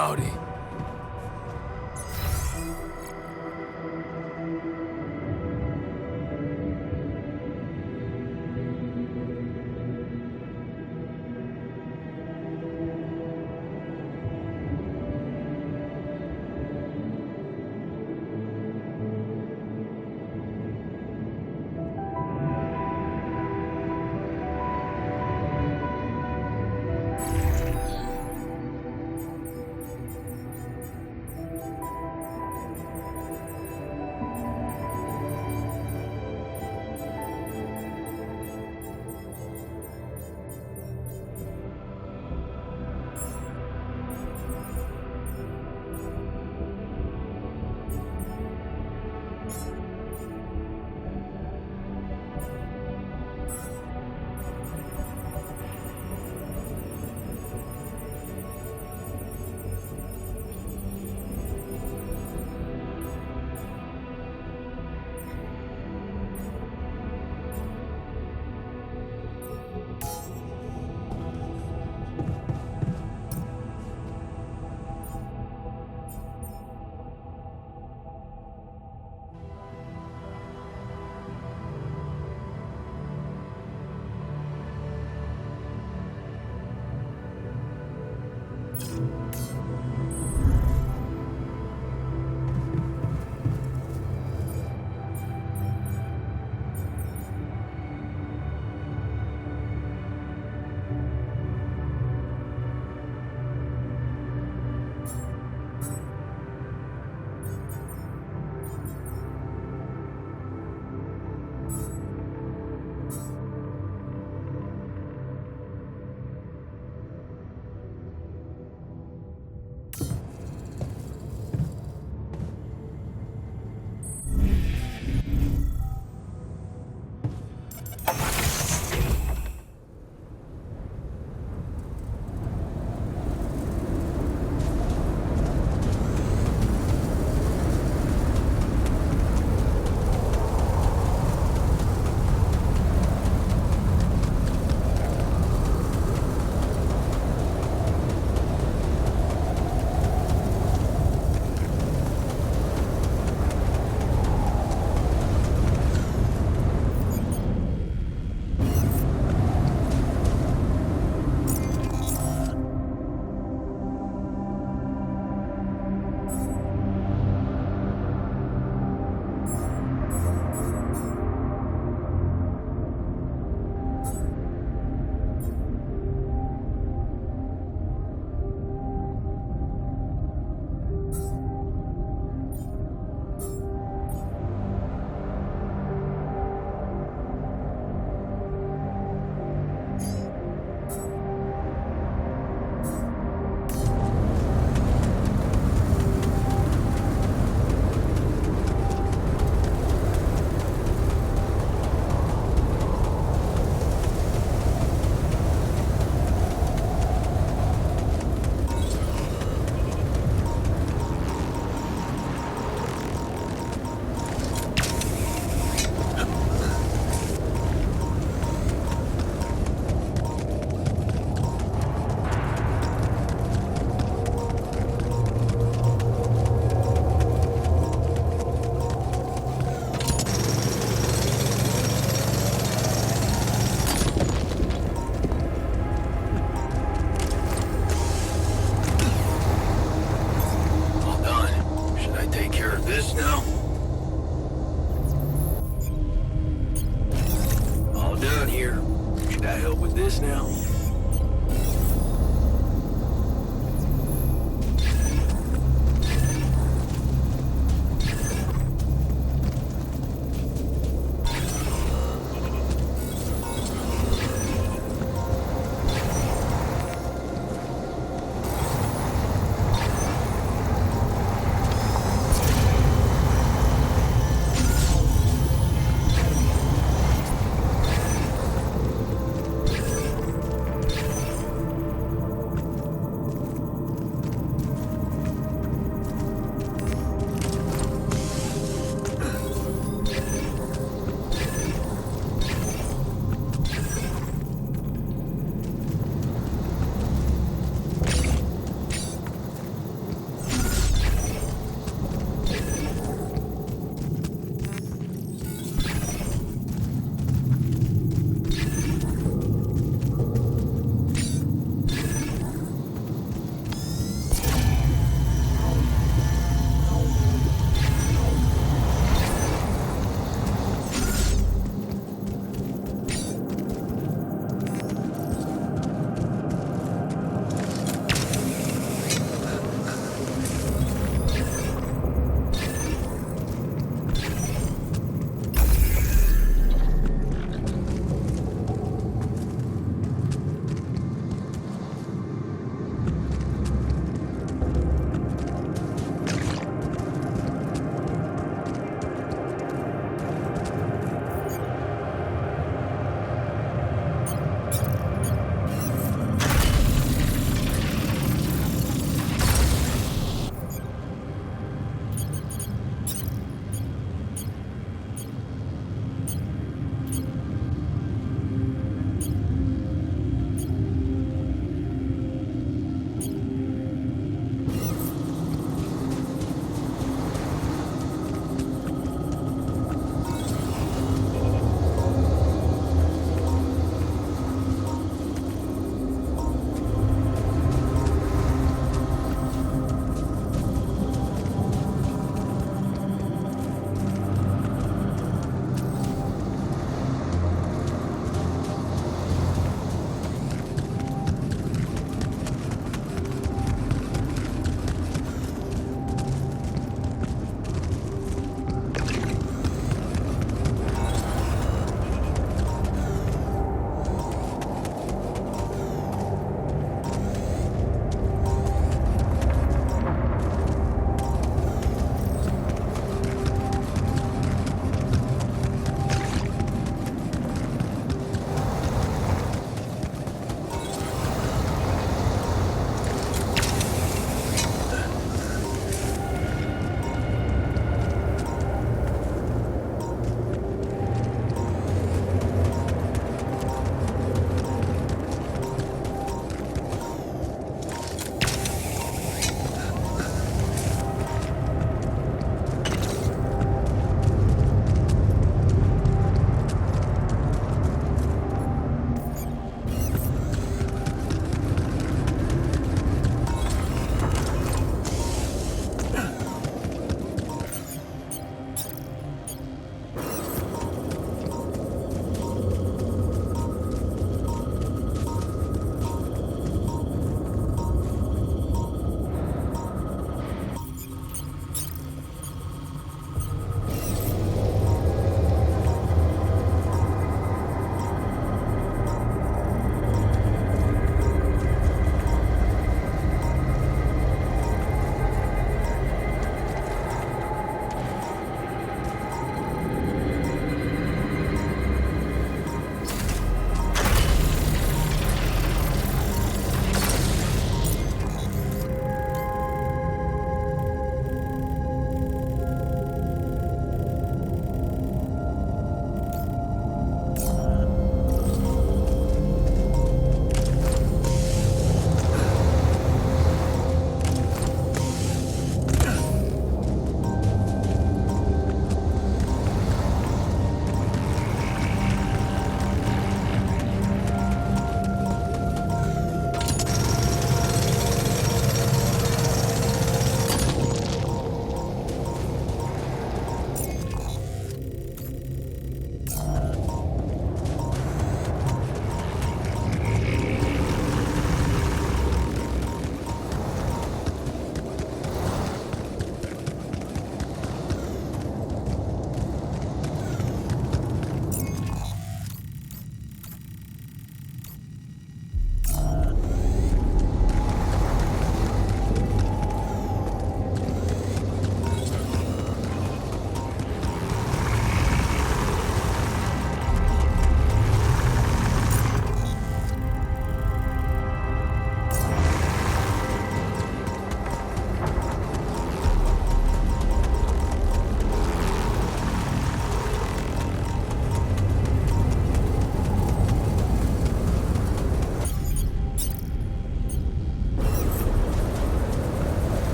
Howdy.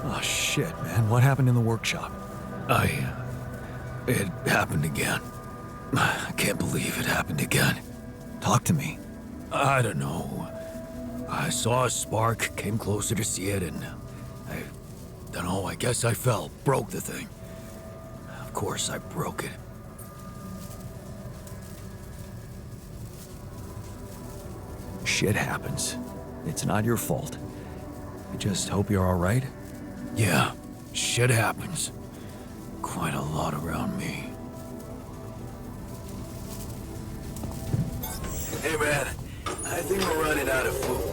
Oh shit, man. What happened in the workshop? It happened again. I can't believe it happened again. Talk to me. I don't know. I saw a spark, came closer to see it, and I don't know, I guess I fell, broke the thing. Of course I broke it. Shit happens. It's not your fault. I just hope you're alright. Yeah, shit happens. Quite a lot around me. Hey man, I think we're running out of food.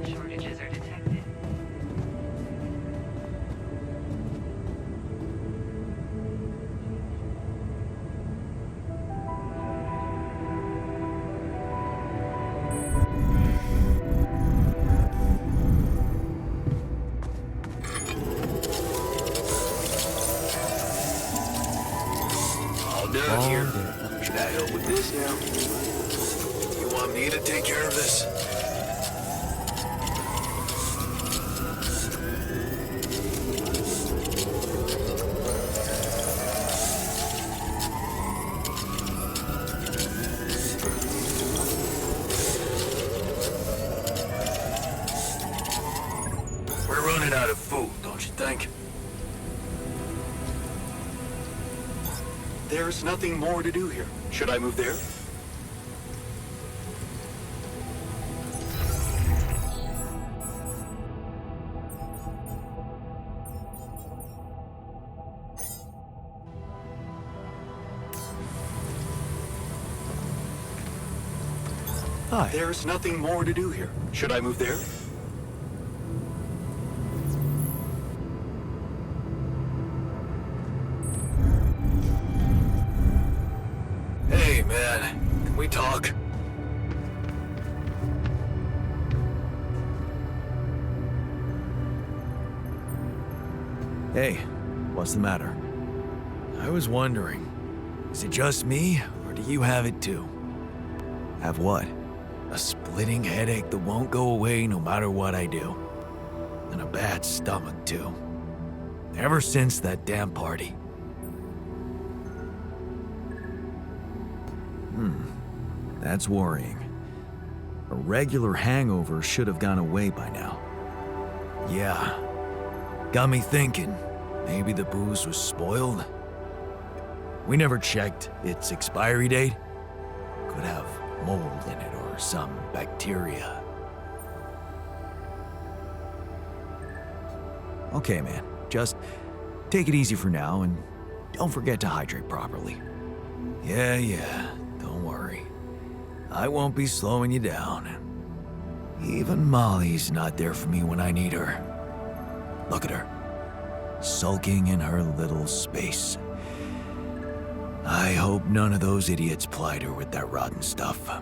Shortages are detected. All done here. Should I help with this now? You want me to take care of this? We're running out of food, don't you think? There's nothing more to do here. Should I move there? Hi. There's nothing more to do here. Should I move there? Hey, man. Can we talk? Hey, what's the matter? I was wondering, is it just me, or do you have it too? Have what? A splitting headache that won't go away no matter what I do. And a bad stomach, too. Ever since that damn party. That's worrying. A regular hangover should have gone away by now. Yeah. Got me thinking. Maybe the booze was spoiled? We never checked its expiry date. Could have mold in it or some bacteria. Okay, man. Just take it easy for now and don't forget to hydrate properly. Yeah. Don't worry. I won't be slowing you down. Even Molly's not there for me when I need her. Look at her. Sulking in her little space. I hope none of those idiots plied her with that rotten stuff.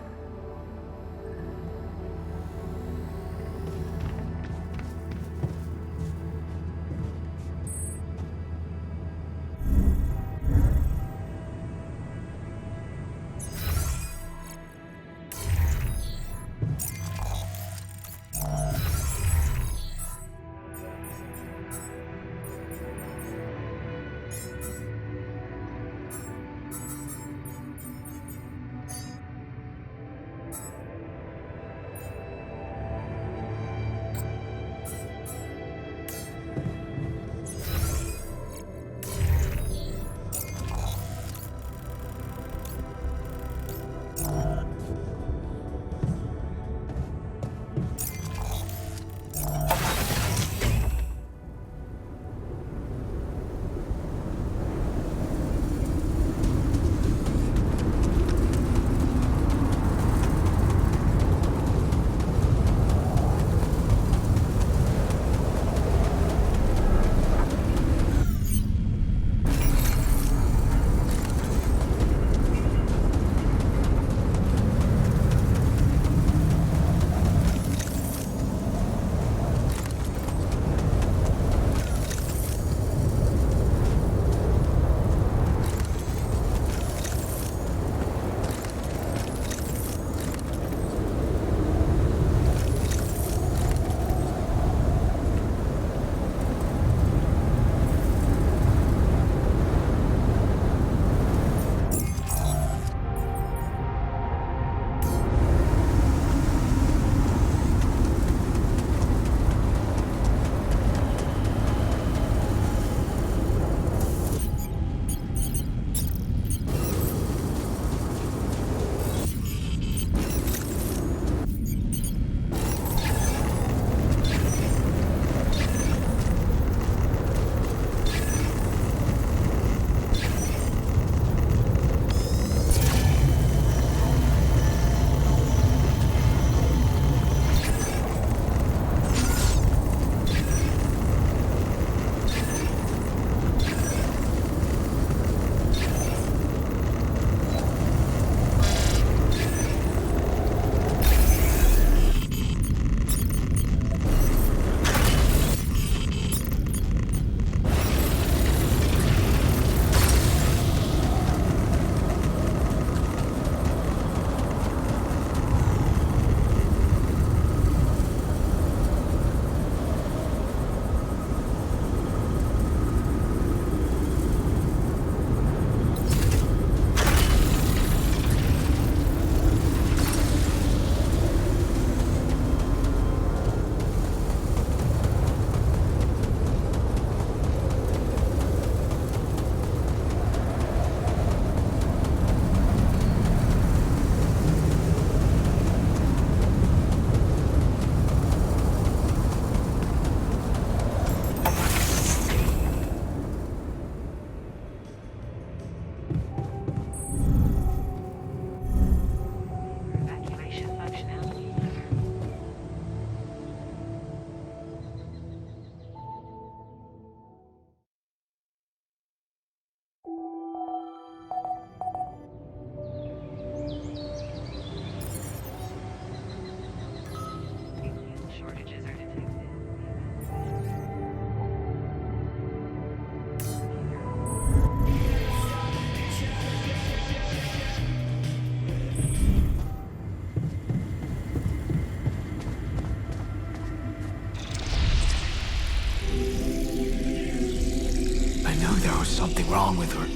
something wrong with her.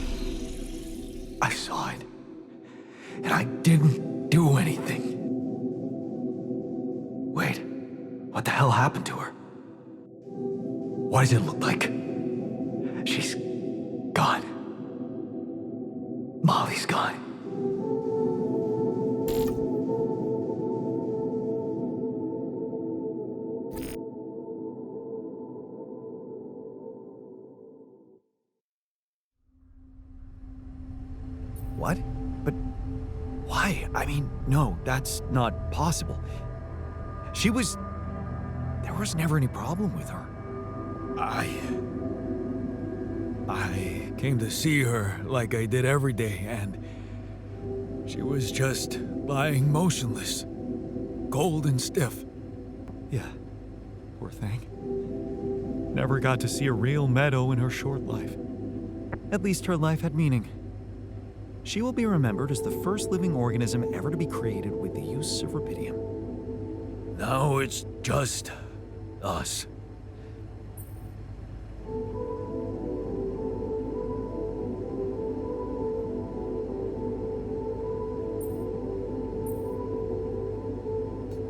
I saw it. And I didn't do anything. Wait, what the hell happened to her? What does it look like? She's gone. Molly's gone. What? But why? I mean, no, that's not possible. There was never any problem with her. I came to see her like I did every day, and she was just lying motionless, cold and stiff. Yeah, poor thing. Never got to see a real meadow in her short life. At least her life had meaning. She will be remembered as the first living organism ever to be created with the use of rubidium. Now it's just us.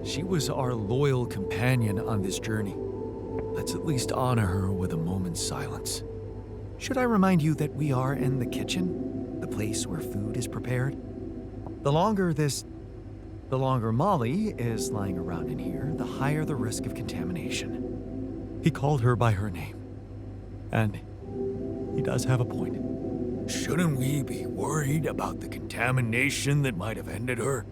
She was our loyal companion on this journey. Let's at least honor her with a moment's silence. Should I remind you that we are in the kitchen, the place where food is prepared? The longer Molly is lying around in here, the higher the risk of contamination. He called her by her name. And he does have a point. Shouldn't we be worried about the contamination that might have ended her?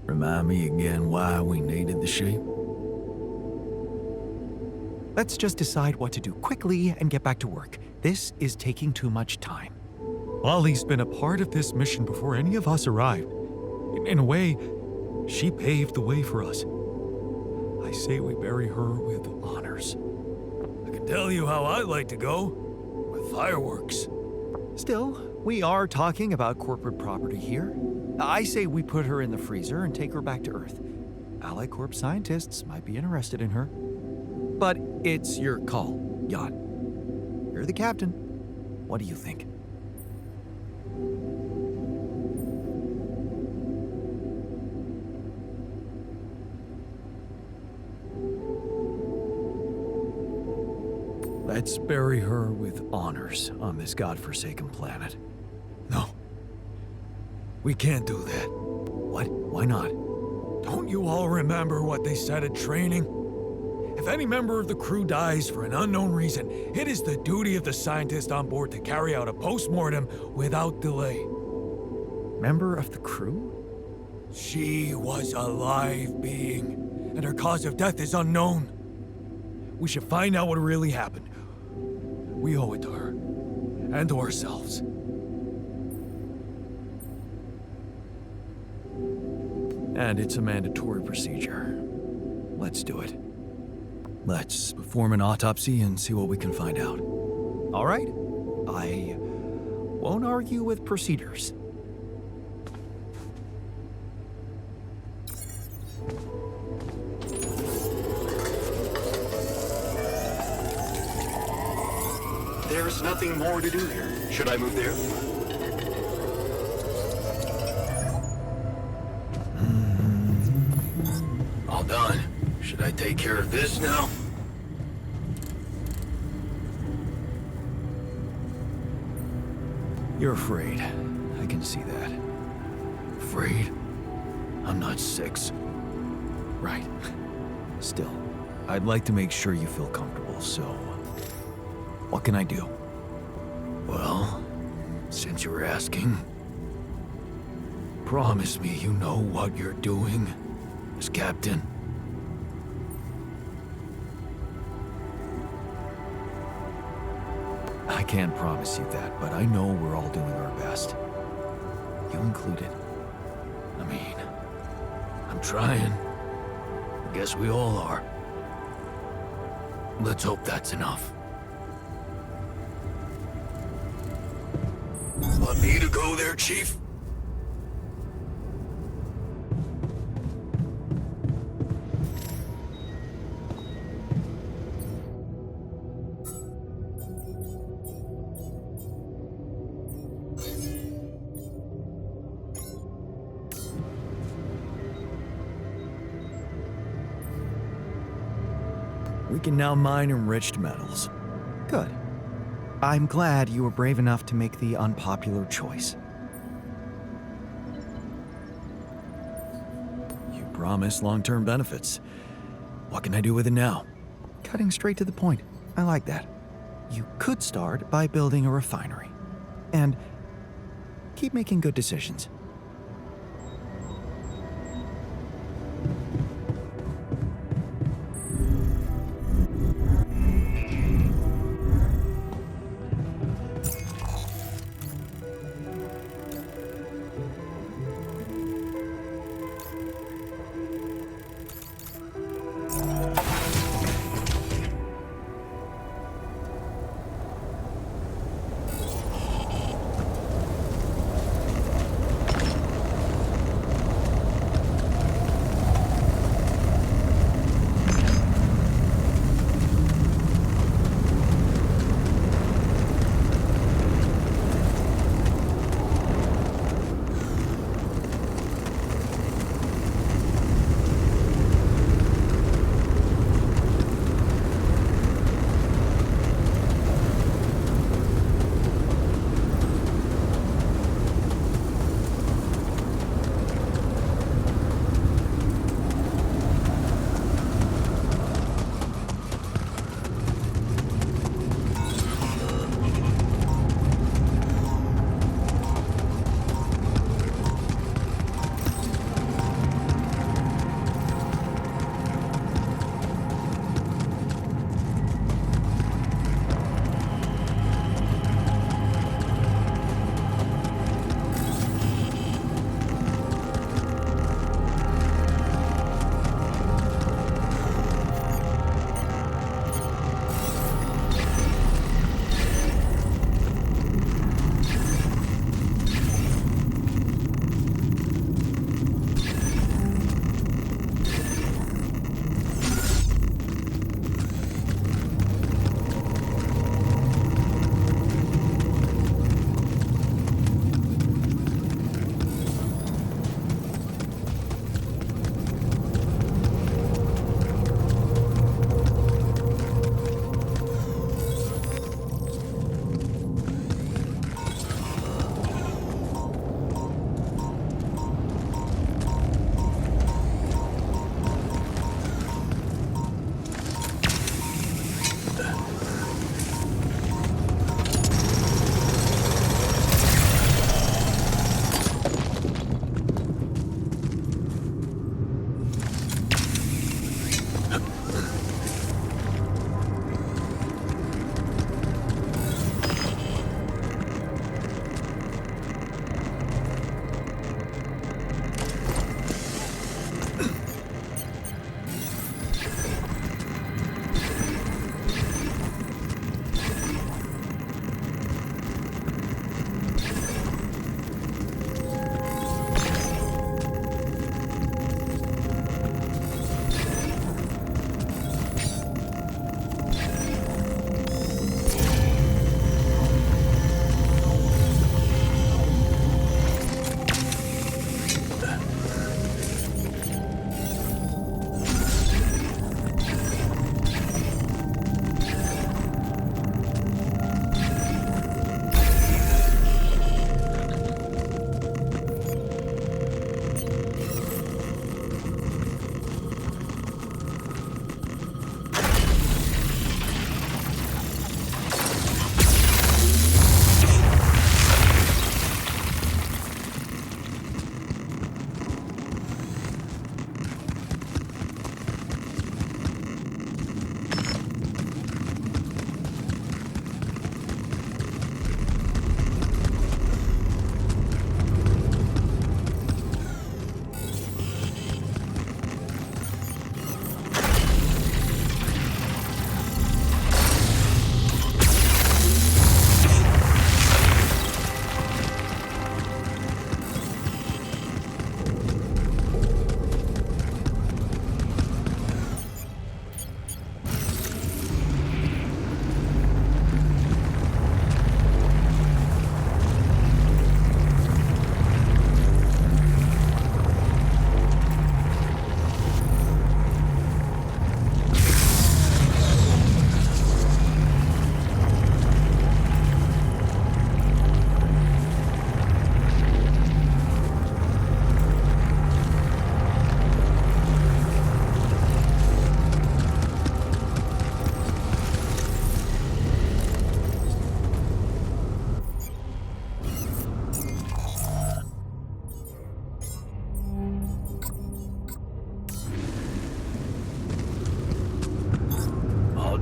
Remind me again why we needed the sheep? Let's just decide what to do quickly and get back to work. This is taking too much time. Molly's been a part of this mission before any of us arrived. In a way, she paved the way for us. I say we bury her with honors. I can tell you how I like to go. With fireworks. Still, we are talking about corporate property here. I say we put her in the freezer and take her back to Earth. Allied Corp scientists might be interested in her. But it's your call, Jan. You're the captain. What do you think? Let's bury her with honors on this godforsaken planet. No. We can't do that. What? Why not? Don't you all remember what they said at training? If any member of the crew dies for an unknown reason, it is the duty of the scientist on board to carry out a post-mortem without delay. Member of the crew? She was a live being, and her cause of death is unknown. We should find out what really happened. We owe it to her, and to ourselves. And it's a mandatory procedure. Let's do it. Let's perform an autopsy and see what we can find out. All right? I won't argue with procedures. There's nothing more to do here. Should I move there? All done. Should I take care of this now? You're afraid. I can see that. Afraid? I'm not 6. Right. Still, I'd like to make sure you feel comfortable, so... what can I do? Well, since you're asking, promise me you know what you're doing as captain. I can't promise you that, but I know we're all doing our best. You included. I mean, I'm trying. I guess we all are. Let's hope that's enough. Want me to go there, Chief? We can now mine enriched metals. Good. I'm glad you were brave enough to make the unpopular choice. You promised long-term benefits. What can I do with it now? Cutting straight to the point. I like that. You could start by building a refinery. And keep making good decisions.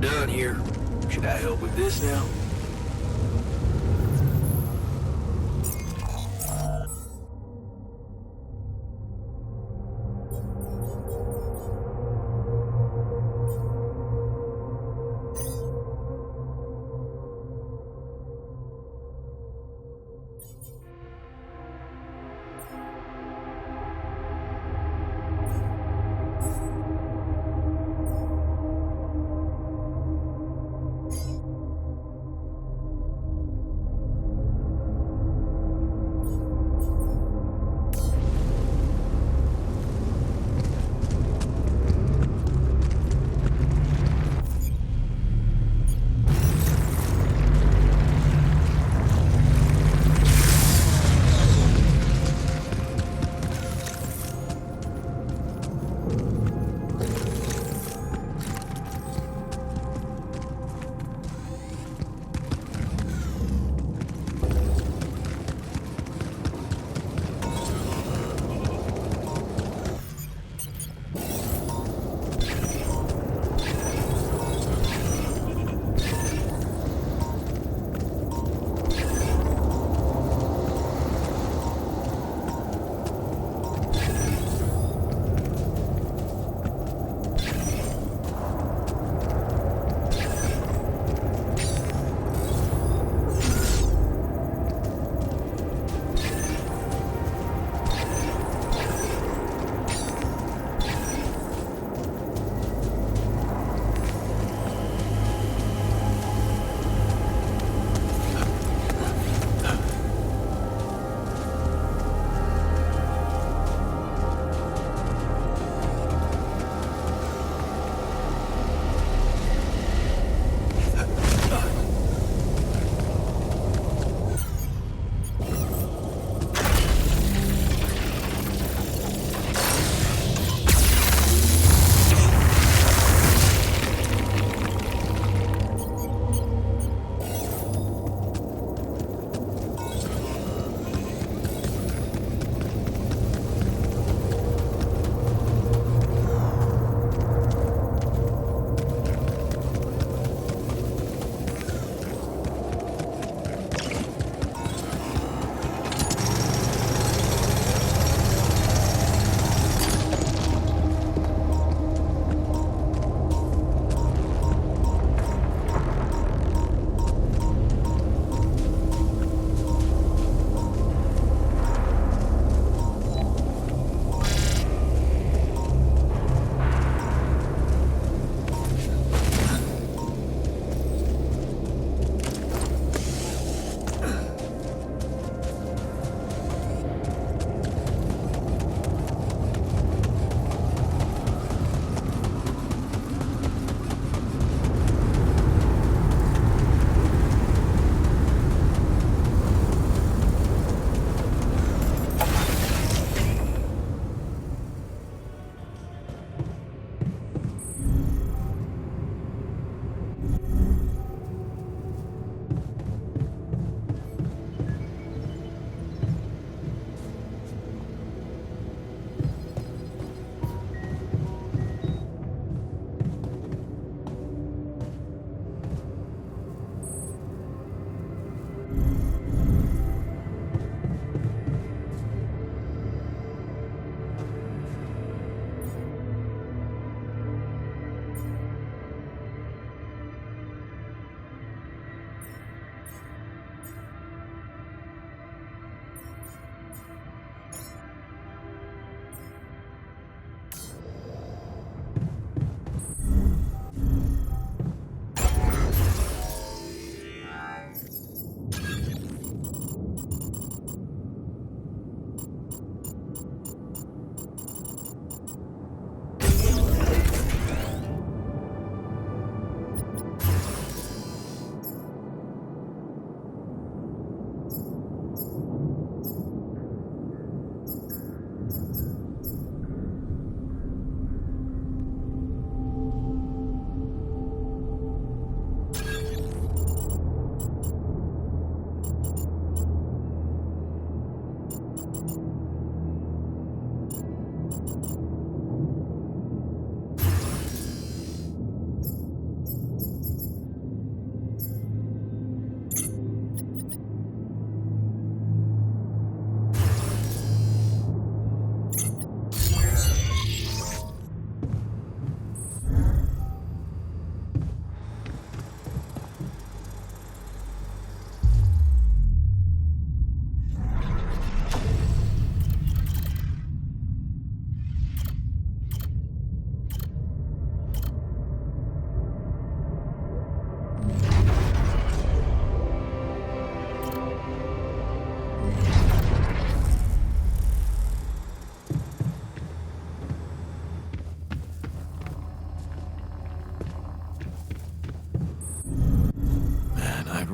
done here. Should I help with this now?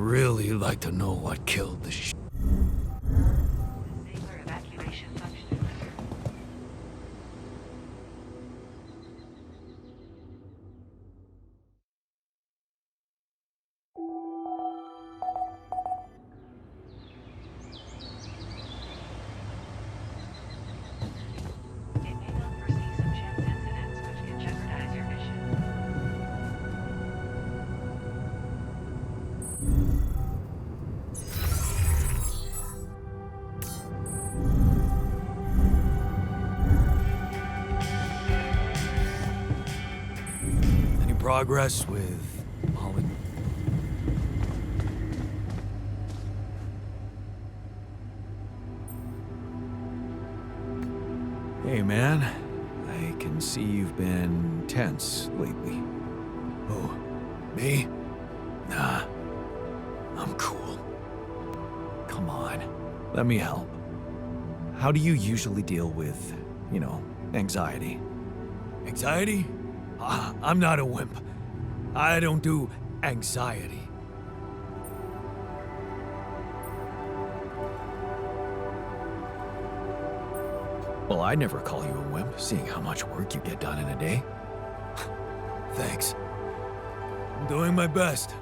really like to know what killed the Sailor evacuation function. It may not foresee some chance incidents which can jeopardize your mission. Any progress with Holland? Hey, man. I can see you've been tense lately. Oh, me? Nah. I'm cool. Come on, let me help. How do you usually deal with, anxiety? Anxiety? I'm not a wimp. I don't do anxiety. Well, I'd never call you a wimp, seeing how much work you get done in a day. Thanks. I'm doing my best.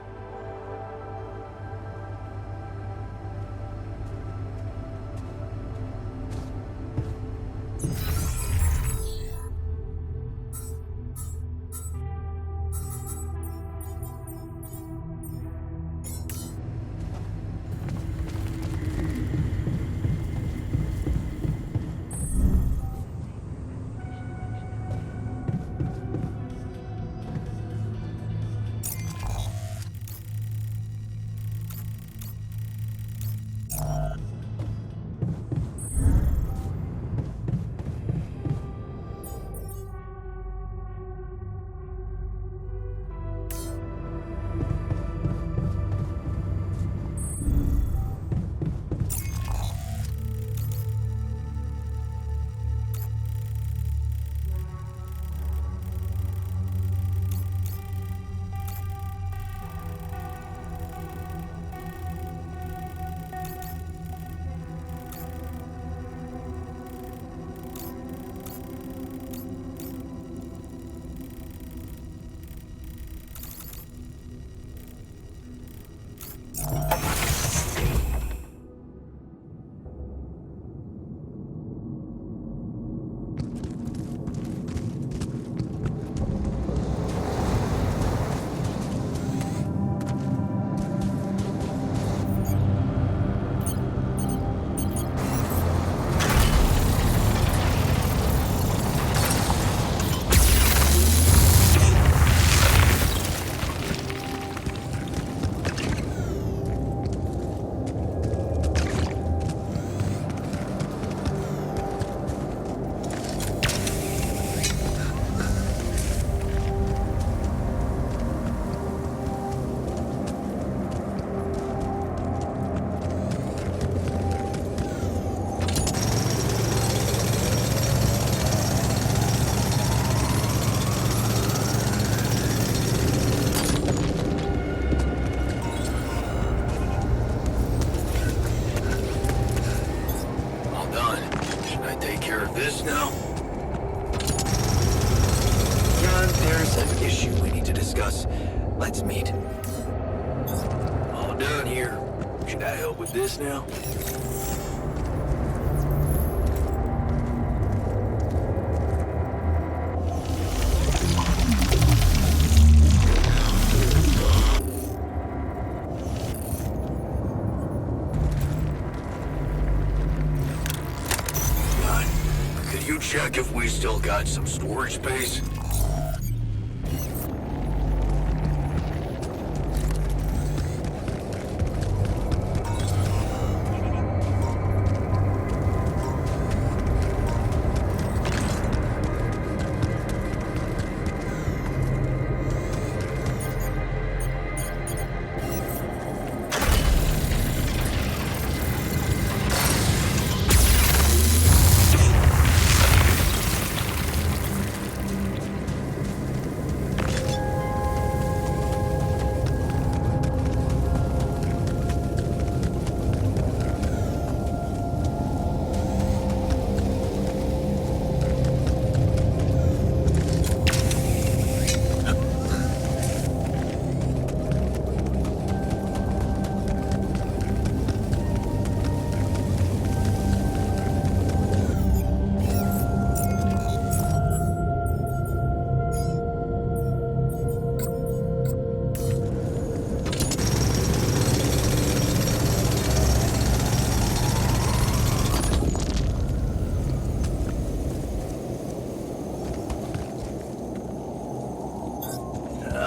This now? John, there's an issue we need to discuss. Let's meet. All done here. Should I help with this now? Could you check if we still got some storage space?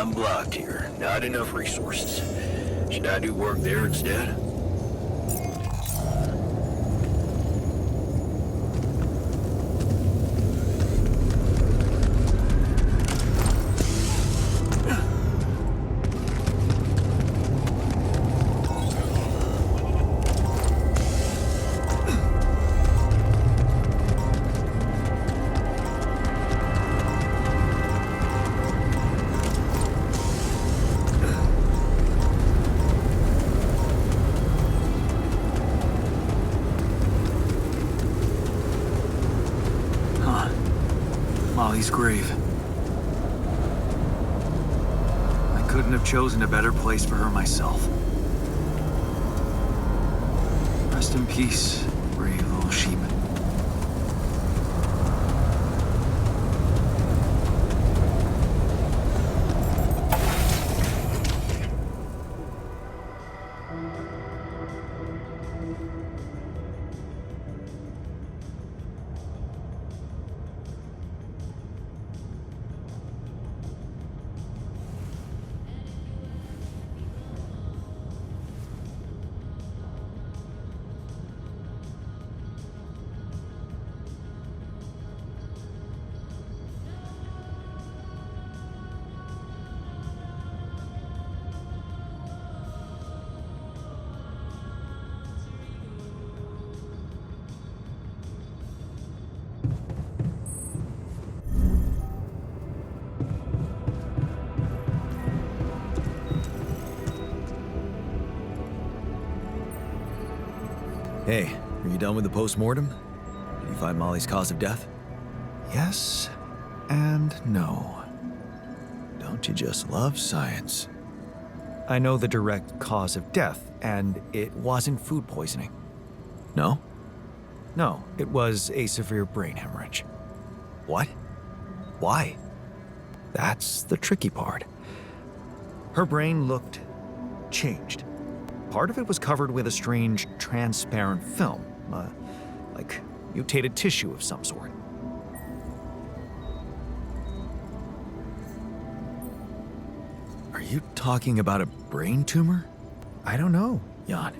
I'm blocked here. Not enough resources. Should I do work there instead? Molly's grave. I couldn't have chosen a better place for her myself. Rest in peace, brave little sheep. Hey, are you done with the post-mortem? Did you find Molly's cause of death? Yes and no. Don't you just love science? I know the direct cause of death, and it wasn't food poisoning. No? No, it was a severe brain hemorrhage. What? Why? That's the tricky part. Her brain looked changed. Part of it was covered with a strange, transparent film, like mutated tissue of some sort. Are you talking about a brain tumor? I don't know. Jan,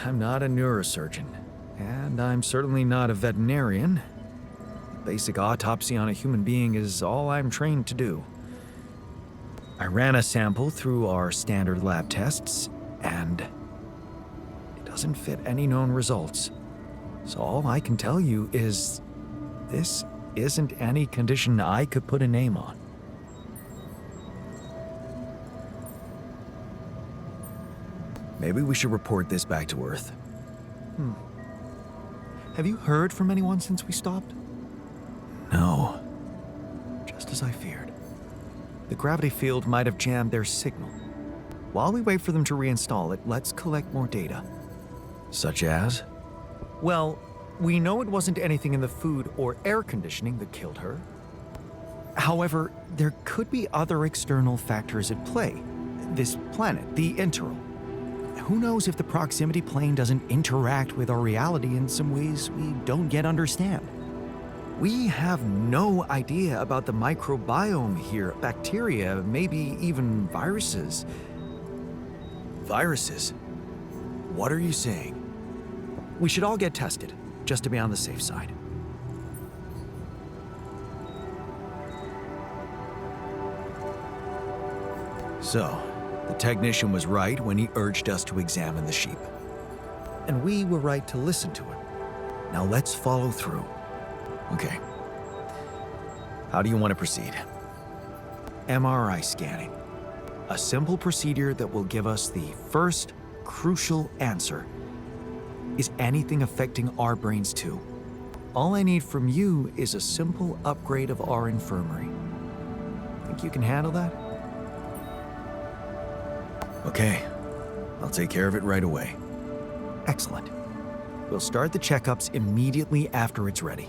I'm not a neurosurgeon, and I'm certainly not a veterinarian. Basic autopsy on a human being is all I'm trained to do. I ran a sample through our standard lab tests, and it doesn't fit any known results. So all I can tell you is this isn't any condition I could put a name on. maybe we should report this back to Earth. Have you heard from anyone since we stopped? No. Just as I feared. The gravity field might have jammed their signal. While we wait for them to reinstall it, let's collect more data. Such as? Well, we know it wasn't anything in the food or air conditioning that killed her. However, there could be other external factors at play. This planet, the Interral. Who knows if the proximity plane doesn't interact with our reality in some ways we don't yet understand? We have no idea about the microbiome here, bacteria, maybe even viruses. Viruses? What are you saying? We should all get tested, just to be on the safe side. So, the technician was right when he urged us to examine the sheep. And we were right to listen to him. Now let's follow through. Okay. How do you want to proceed? MRI scanning. A simple procedure that will give us the first crucial answer. Is anything affecting our brains too? All I need from you is a simple upgrade of our infirmary. Think you can handle that? Okay. I'll take care of it right away. Excellent. We'll start the checkups immediately after it's ready.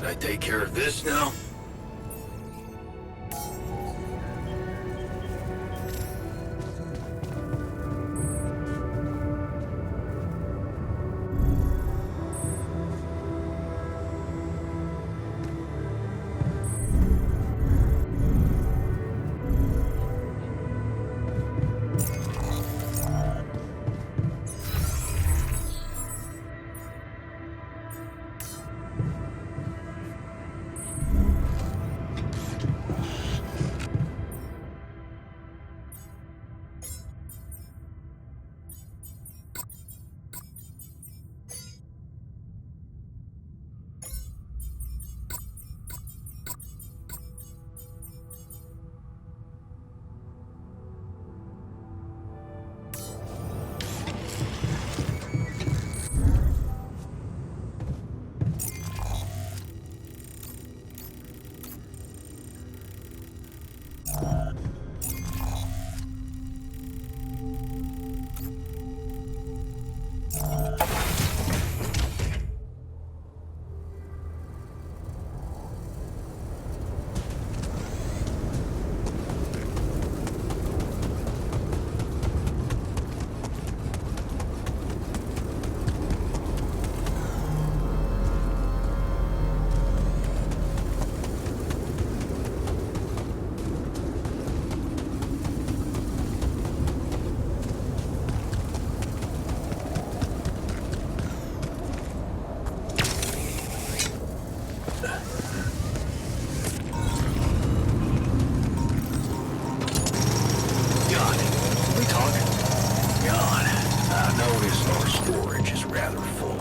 Should I take care of this now? Storage is rather full.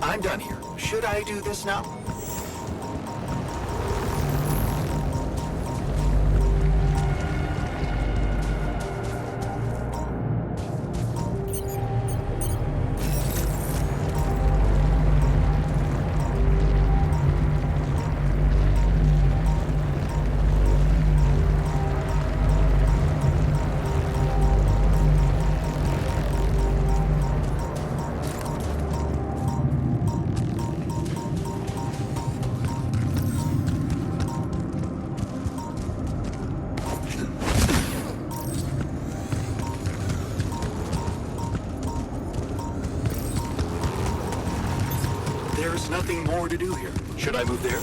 I'm done here. Should I do this now? There's nothing more to do here. Should I move there?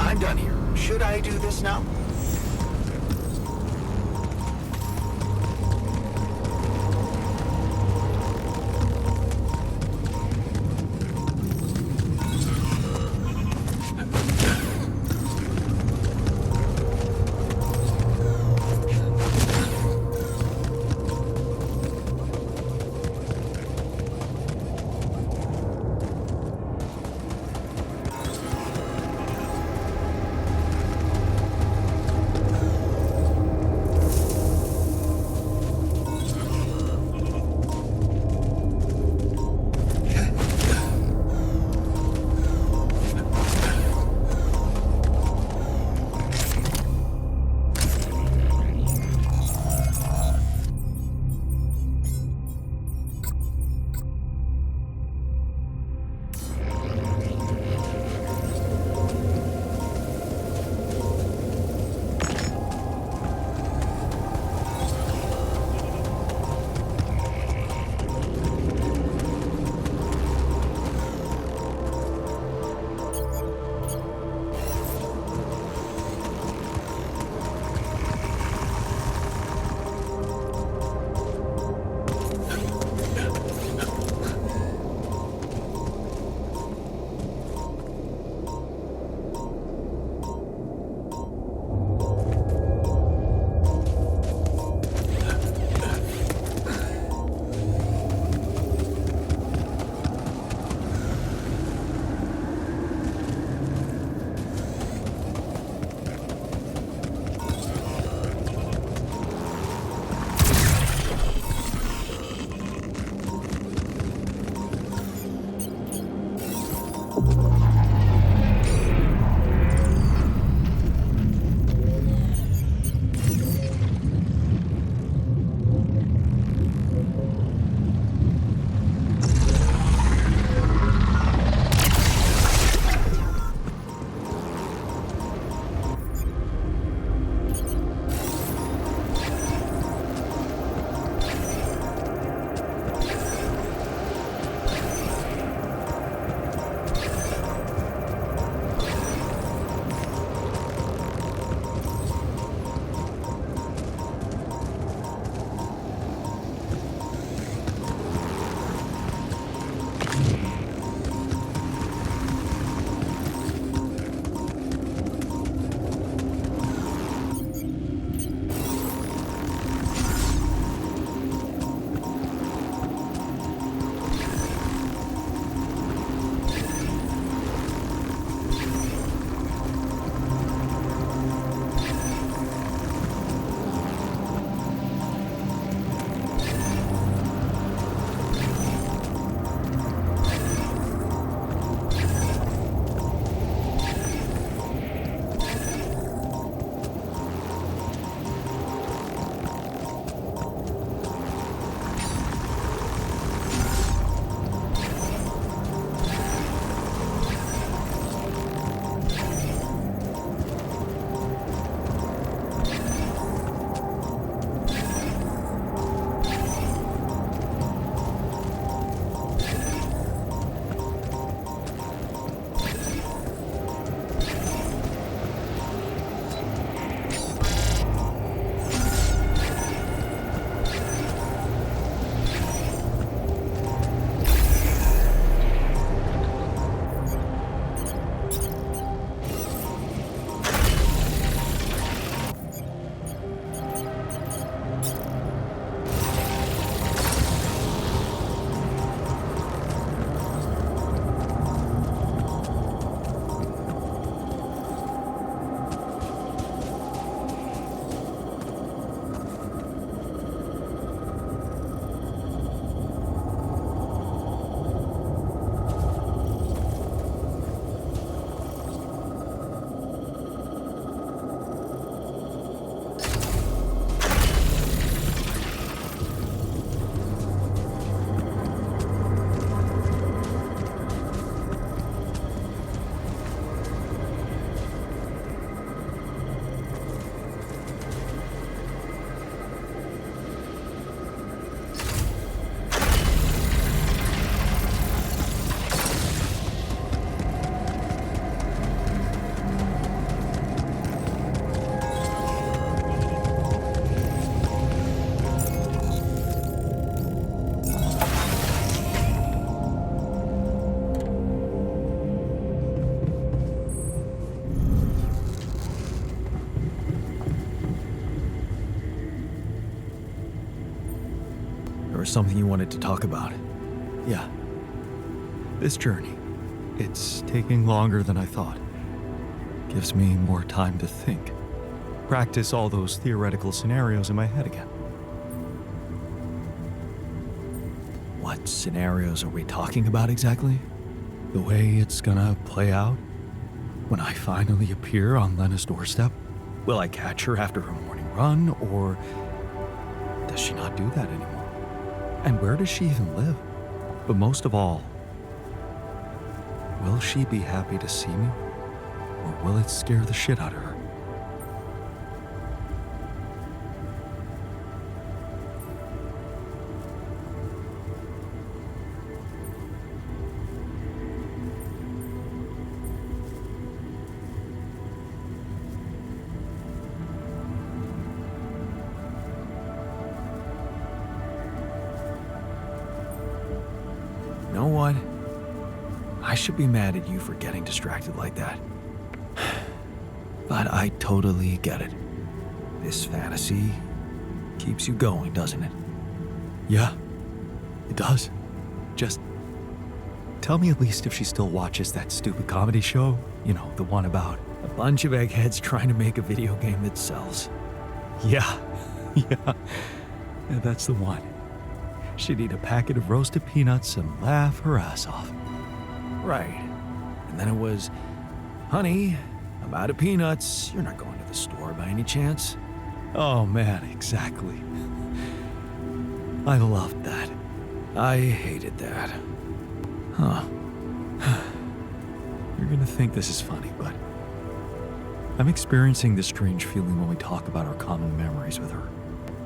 I'm done here. Should I do this now? something you wanted to talk about? Yeah. This journey, it's taking longer than I thought. Gives me more time to think. Practice all those theoretical scenarios in my head again. What scenarios are we talking about exactly? The way it's gonna play out? When I finally appear on Lena's doorstep? Will I catch her after her morning run, or does she not do that anymore? And where does she even live? But most of all, will she be happy to see me? Or will it scare the shit out of her? You know what? I should be mad at you for getting distracted like that. But I totally get it. This fantasy keeps you going, doesn't it? Yeah, it does. Just tell me at least if she still watches that stupid comedy show. You know, the one about... A bunch of eggheads trying to make a video game that sells. Yeah, yeah, that's the one. She'd eat a packet of roasted peanuts and laugh her ass off. Right. And then it was, honey, I'm out of peanuts. You're not going to the store by any chance? Oh man, exactly. I loved that. I hated that. Huh. You're gonna think this is funny, but I'm experiencing this strange feeling when we talk about our common memories with her.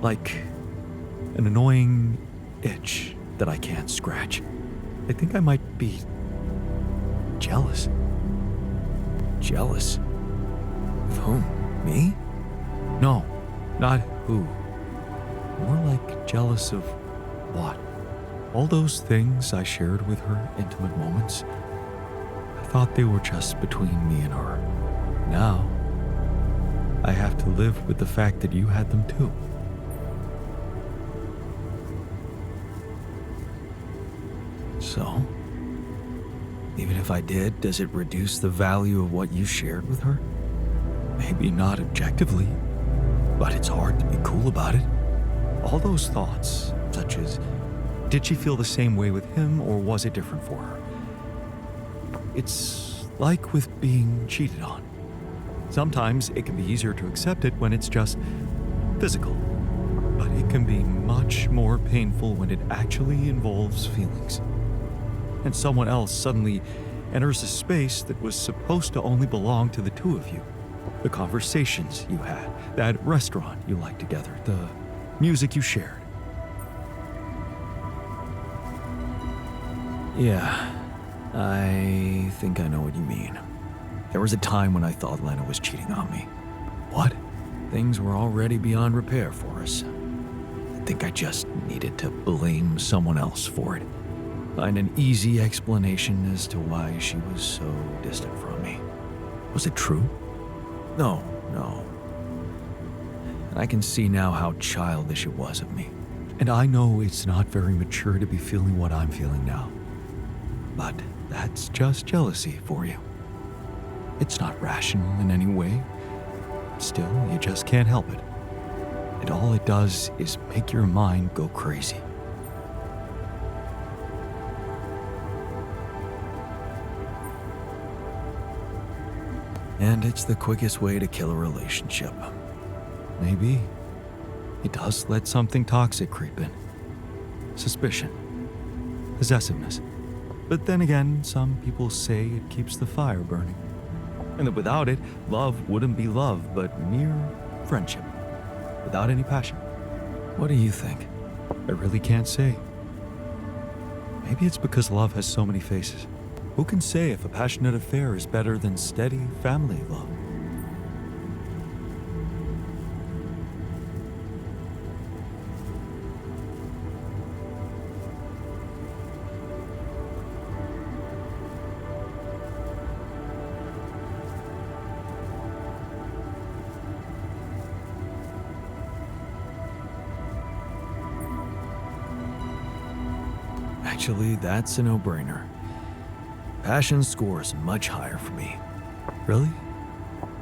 Like an annoying itch that I can't scratch. I think I might be jealous. Jealous? Of whom? Me? No, not who. More like jealous of what? All those things I shared with her, intimate moments. I thought they were just between me and her. Now, I have to live with the fact that you had them too. So? Even if I did, does it reduce the value of what you shared with her? Maybe not objectively, but it's hard to be cool about it. All those thoughts, such as, did she feel the same way with him or was it different for her? It's like with being cheated on. Sometimes it can be easier to accept it when it's just physical, but it can be much more painful when it actually involves feelings. And someone else suddenly enters a space that was supposed to only belong to the two of you. The conversations you had, that restaurant you liked together, the music you shared. Yeah, I think I know what you mean. There was a time when I thought Lena was cheating on me. What? Things were already beyond repair for us. I think I just needed to blame someone else for it. Find an easy explanation as to why she was so distant from me. Was it true? No. I can see now how childish it was of me. And I know it's not very mature to be feeling what I'm feeling now. But that's just jealousy for you. It's not rational in any way. Still, you just can't help it. And all it does is make your mind go crazy. And it's the quickest way to kill a relationship. Maybe. It does let something toxic creep in. Suspicion. Possessiveness. But then again, some people say it keeps the fire burning. And that without it, love wouldn't be love, but mere friendship. Without any passion. What do you think? I really can't say. Maybe it's because love has so many faces. Who can say if a passionate affair is better than steady family love? Actually, that's a no-brainer. Passion scores much higher for me. Really?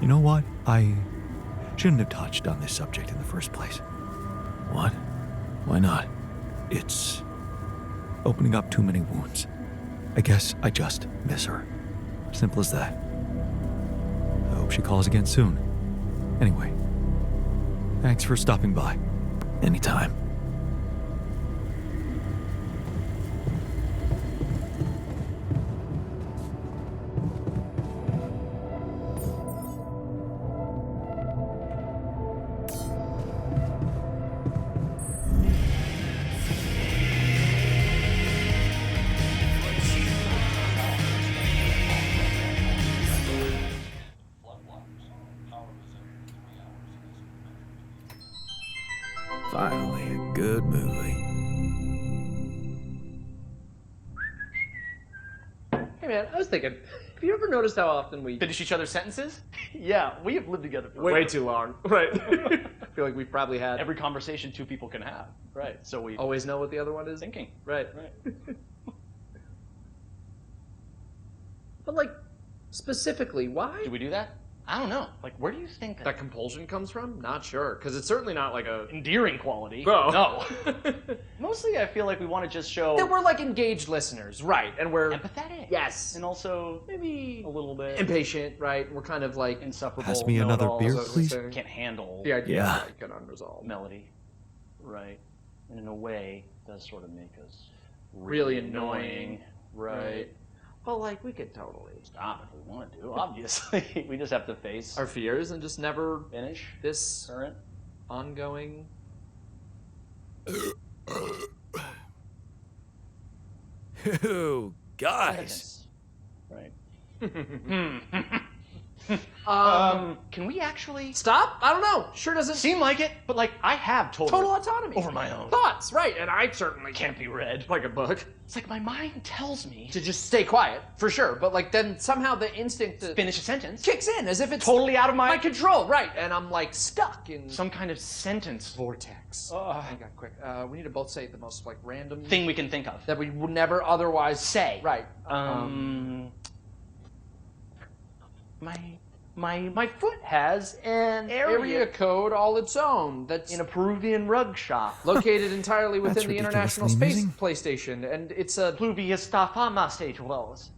You know what? I shouldn't have touched on this subject in the first place. What? Why not? It's opening up too many wounds. I guess I just miss her. Simple as that. I hope she calls again soon. Anyway, thanks for stopping by. Anytime. Finally, a good movie. Hey man, I was thinking, have you ever noticed how often we finish each other's sentences? Yeah, we have lived together for Way too long. Right. I feel like we've probably had every conversation two people can have. Right. So we always know what the other one is. thinking. Right. Right. But like, specifically, why? Do we do that? I don't know. Like, where do you think That compulsion comes from? Not sure, because it's certainly not like a. endearing quality? Oh. No. Mostly, I feel like we want to just show That we're like engaged listeners, right? And we're empathetic. yes, And also maybe a little bit impatient, right? We're kind of like insufferable. Pass me another know-it-alls. beer, I was gonna please. say. Can't handle The idea Yeah. of like an unresolved, melody. Right. And in a way, it does sort of make us really annoying, Right. But like, we could totally Stop if we want to, obviously. We just have to face our fears and just never finish this current. ongoing. Ew, guys. Right. Can we actually stop? I don't know. Sure doesn't seem like it, but like I have total autonomy over my own thoughts, right? And I certainly can't be read. like a book It's like my mind tells me to just stay quiet for sure, but like then somehow the instinct to finish a sentence kicks in as if it's totally out of my control, right? And I'm like stuck in some kind of sentence vortex. Hang on, quick. We need to both say the most like random thing we can think of. that we would never otherwise Say. Right. My foot has an area code all its own. That's in a Peruvian rug shop. located entirely within That's the International ridiculously Space PlayStation, and it's a. Pluvius fama stage wells.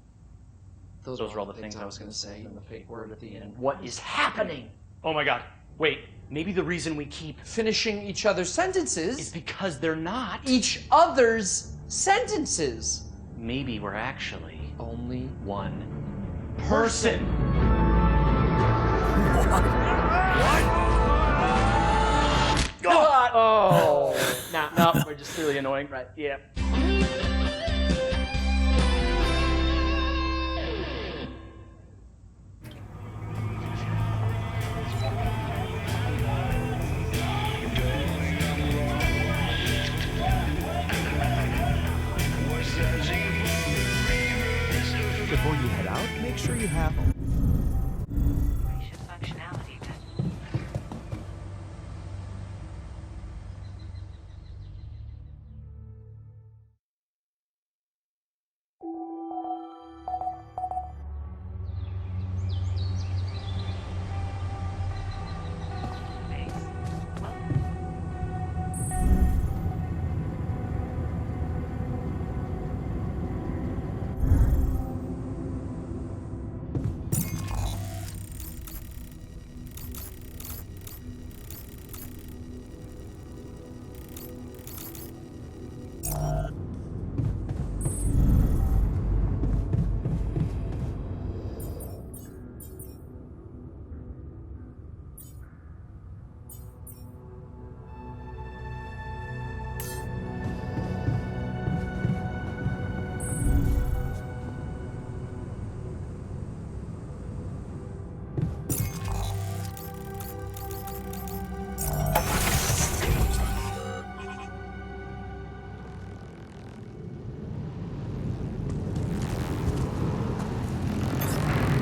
Those are all the things I was going to say, and the fake word at the end. What is happening? Oh my god. Wait, maybe the reason we keep Finishing each other's sentences. is because they're not. Each other's sentences. Maybe we're actually Only one person. God. Oh. No, we're just really annoying. Right, yeah. Before you head out, make sure you have Gracious functionality test. Space. Well,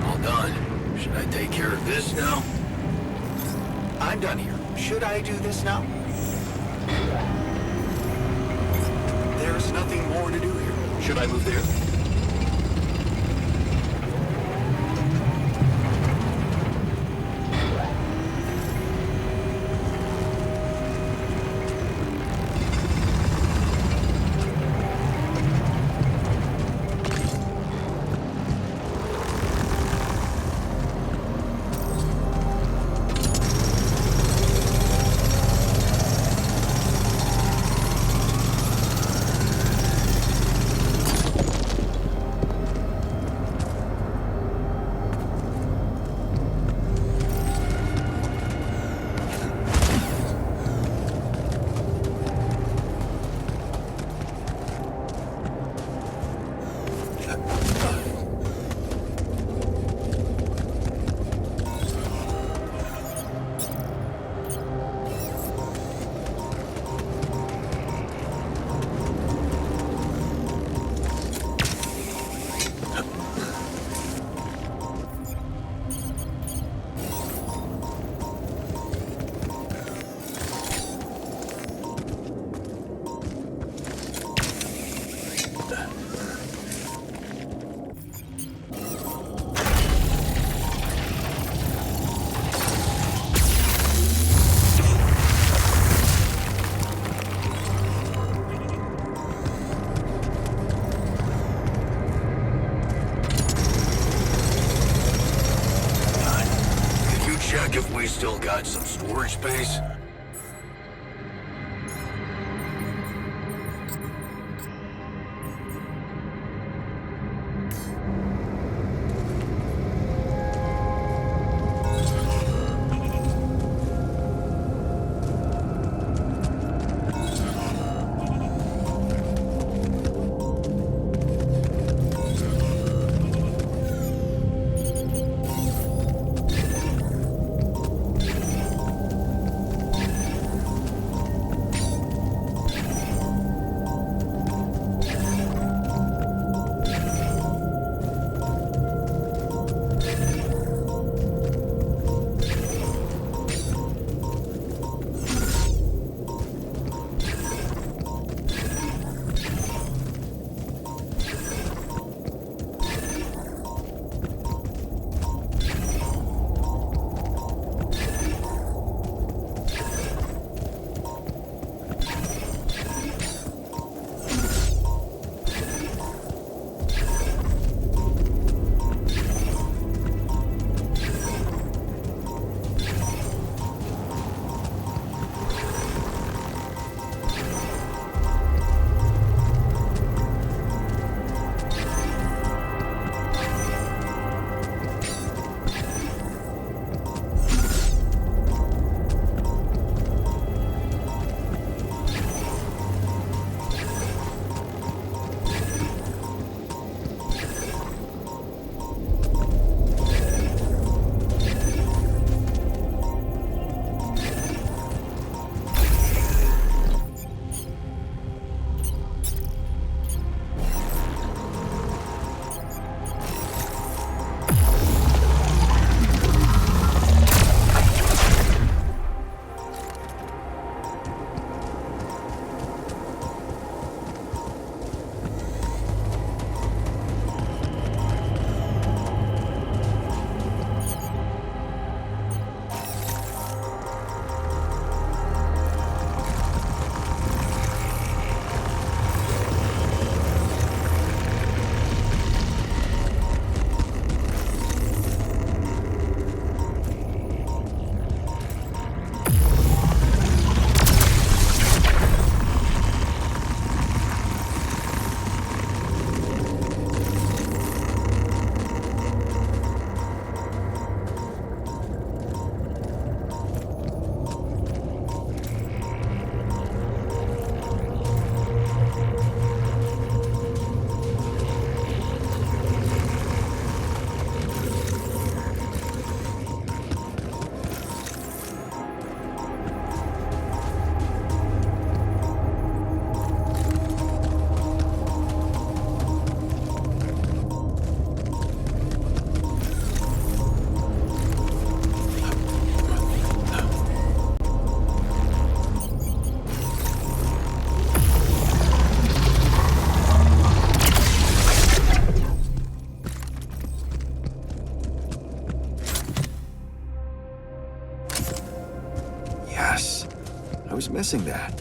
All done. Should I take care of this now? I'm done here. Should I do this now? There's nothing more to do here. Should I move there? Check if we still got some storage space. was missing that.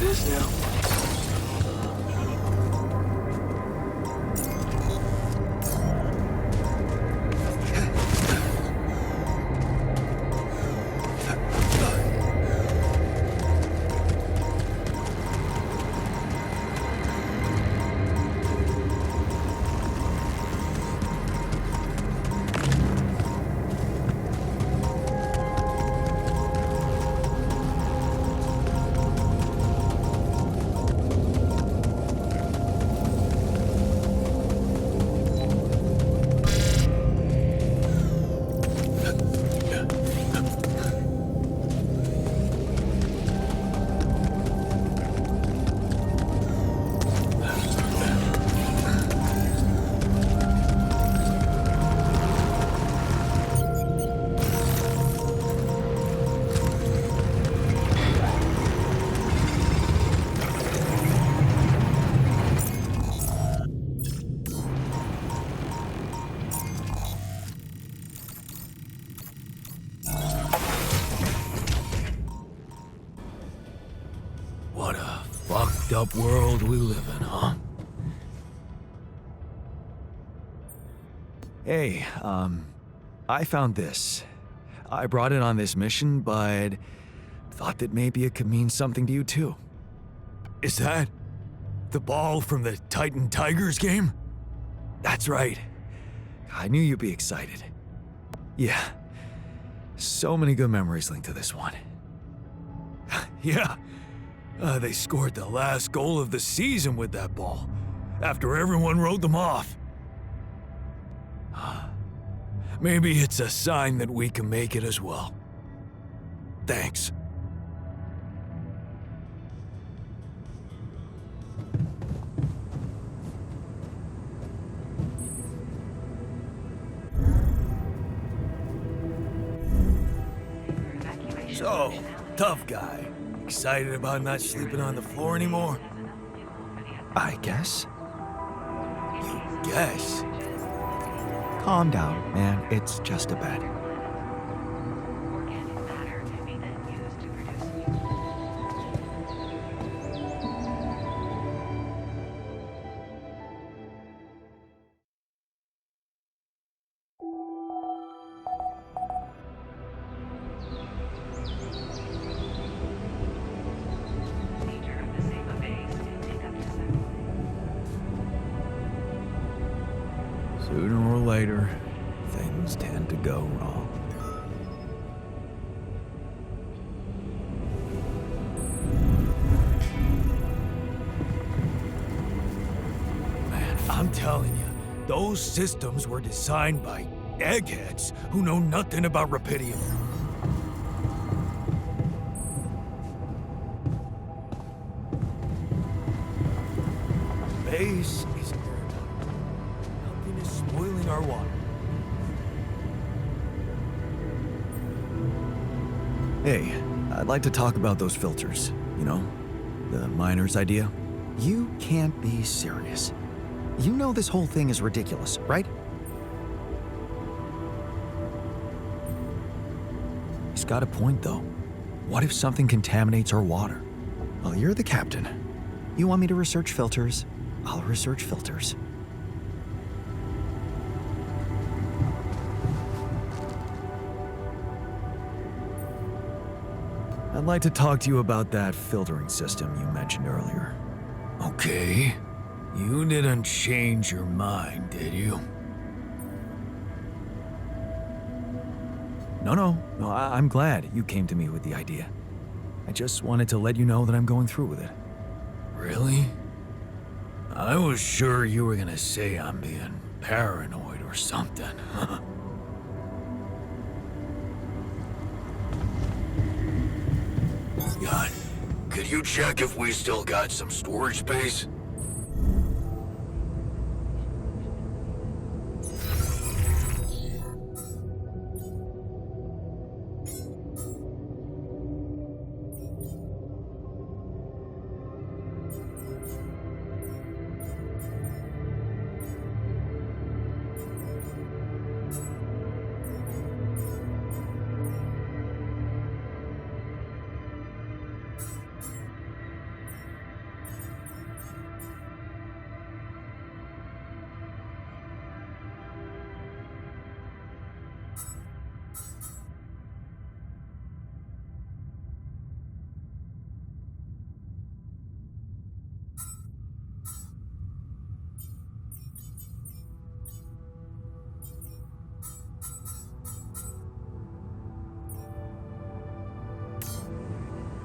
this now. What a fucked up world we live in, huh? Hey, I found this. I brought it on this mission, but thought that maybe it could mean something to you too. Is that the ball from the Titan Tigers game? That's right. I knew you'd be excited. Yeah. So many good memories linked to this one. Yeah. They scored the last goal of the season with that ball, after everyone wrote them off. Maybe it's a sign that we can make it as well. Thanks. So, tough guy. Excited about not sleeping on the floor anymore? I guess. You guess. Calm down, man. It's just a bed. Organic matter can be then used to produce new. Nature of the Sigma base can take up to 7 days. Sooner or later, things tend to go wrong. Man, I'm telling you, those systems were designed by eggheads who know nothing about Rapidium. Base is airtight. Nothing is spoiling our water. Hey, I'd like to talk about those filters. You know, the miner's idea. You can't be serious. You know this whole thing is ridiculous, right? He's got a point, though. What if something contaminates our water? Well, you're the captain. You want me to research filters? I'll research filters. I'd like to talk to you about that filtering system you mentioned earlier. Okay. You didn't change your mind, did you? No, I'm glad you came to me with the idea. I just wanted to let you know that I'm going through with it. Really? I was sure you were gonna say I'm being paranoid or something. God, could you check if we still got some storage space?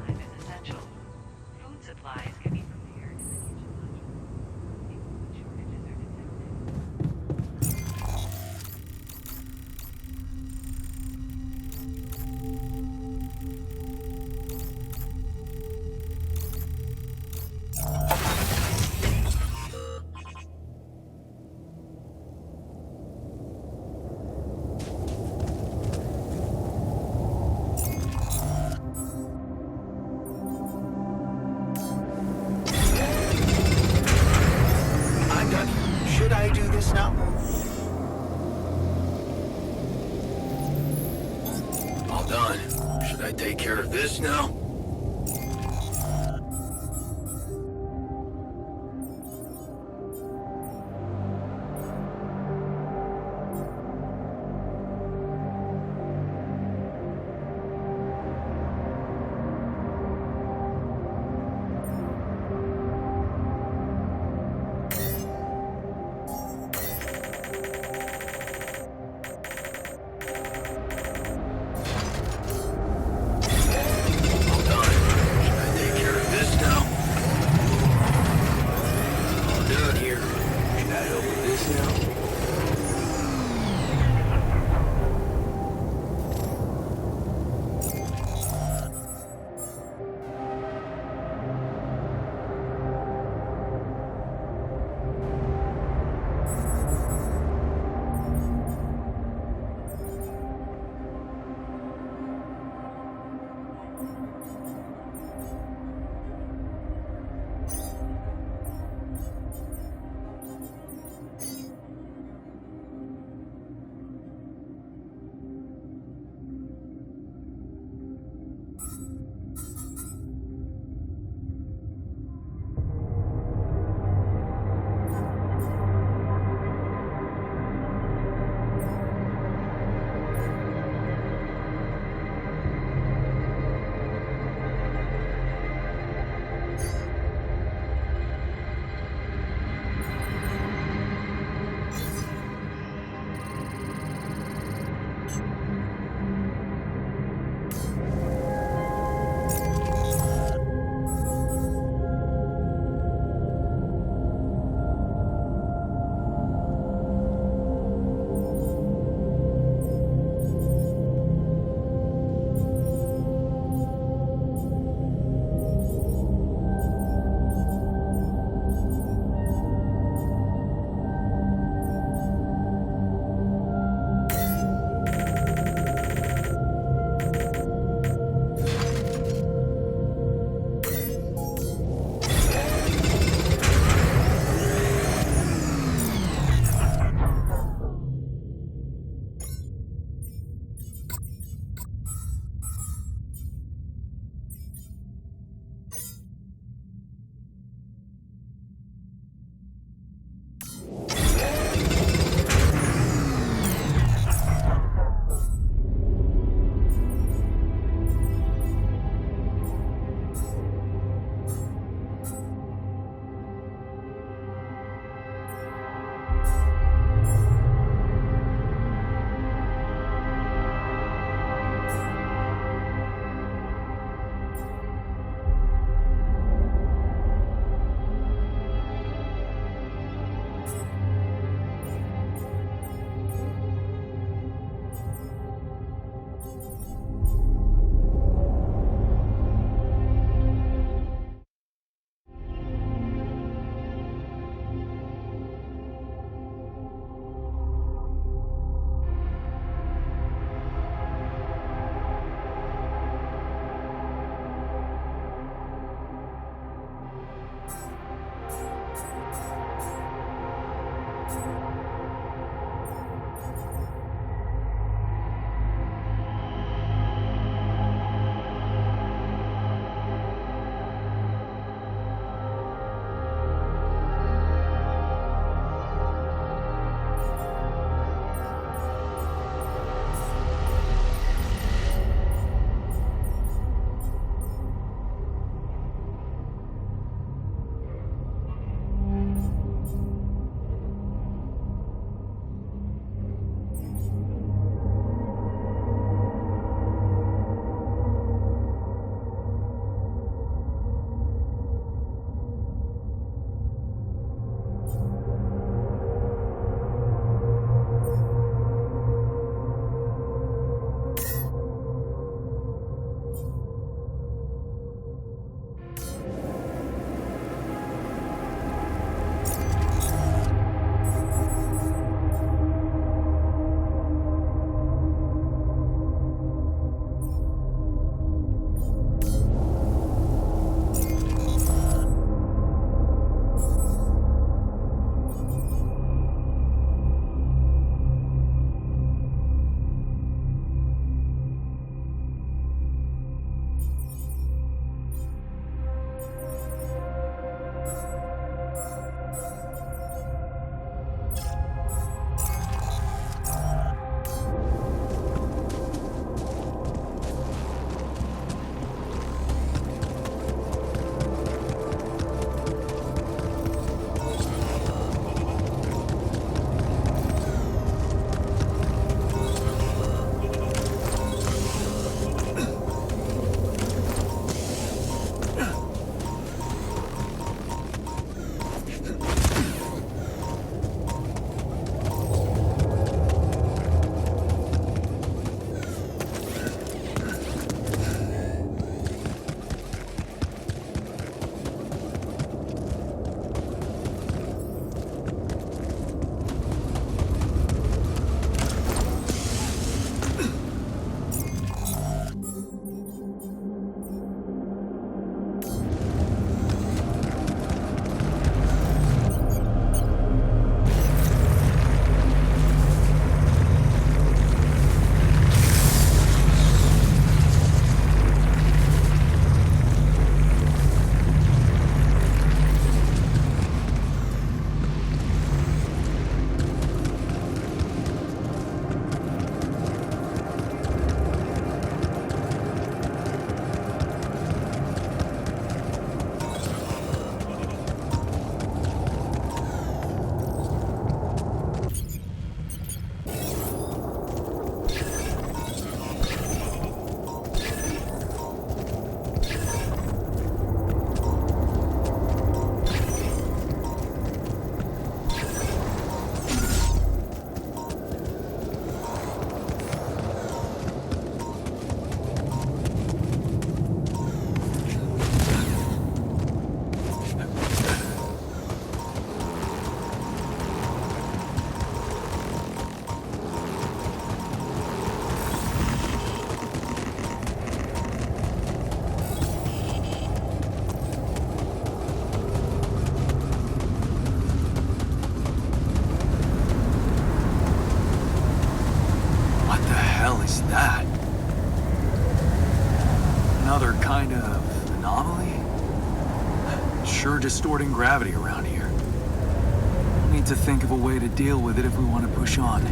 Time is essential. Food supplies can be prepared in the kitchen module. If food shortages are detected. I'm done. Should I do this now? All done. Should I take care of this now? now. kind of anomaly? Sure distorting gravity around here. Need to think of a way to deal with it if we want to push on.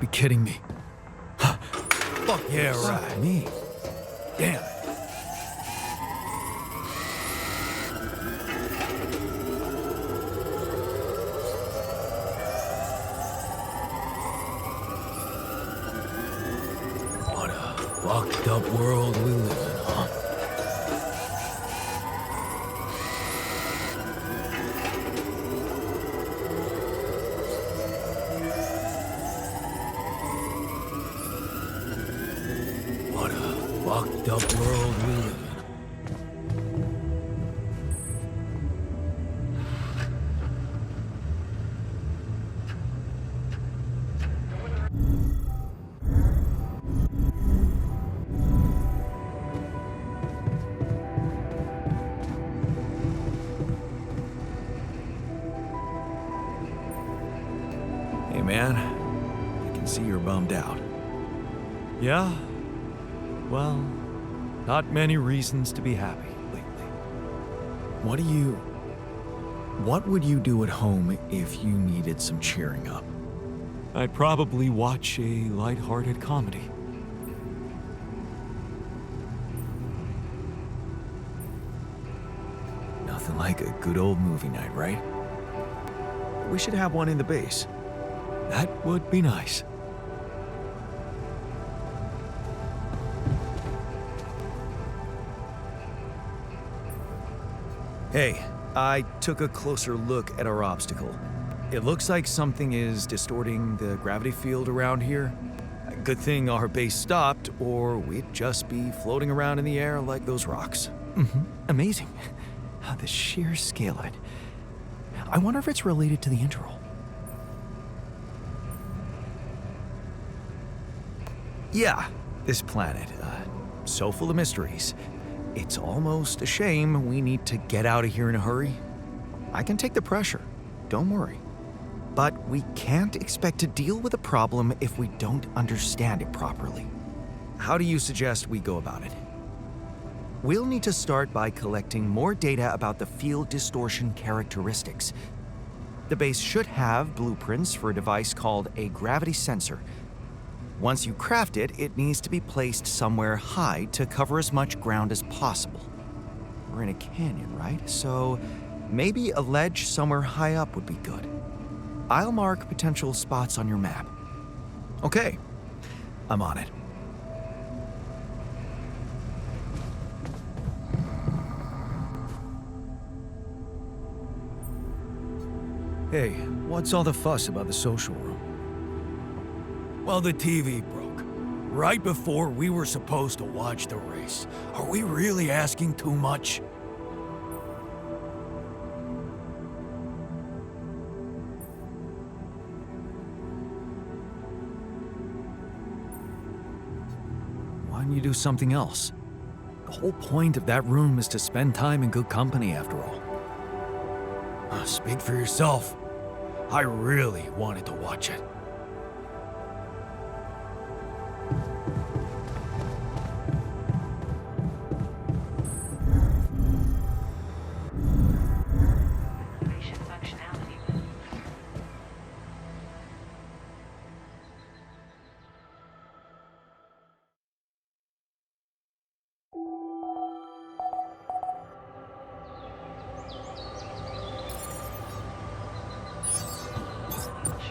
Kidding me? Fuck yeah, right. Me. Damn it. What a fucked up world we live in, huh? What a fucked up world we live in. Hey, man. I can see you're bummed out. Yeah? Well, not many reasons to be happy lately. What would you do at home if you needed some cheering up? I'd probably watch a lighthearted comedy. like a good old movie night, right? We should have one in the base. That would be nice. Hey, I took a closer look at our obstacle. It looks like something is distorting the gravity field around here. Good thing our base stopped, or we'd just be floating around in the air like those rocks. Amazing. The sheer scale of it. I wonder if it's related to the interval. Yeah, this planet, so full of mysteries. It's almost a shame we need to get out of here in a hurry. I can take the pressure, don't worry. But we can't expect to deal with a problem if we don't understand it properly. How do you suggest we go about it? We'll need to start by collecting more data about the field distortion characteristics. The base should have blueprints for a device called a gravity sensor. Once you craft it, it needs to be placed somewhere high to cover as much ground as possible. We're in a canyon, right? So maybe a ledge somewhere high up would be good. I'll mark potential spots on your map. Okay, I'm on it. Hey, what's all the fuss about the social room? Well, the TV broke. Right before we were supposed to watch the race. Are we really asking too much? Why don't you do something else? The whole point of that room is to spend time in good company, after all. Speak for yourself. I really wanted to watch it. Acceleration functionality.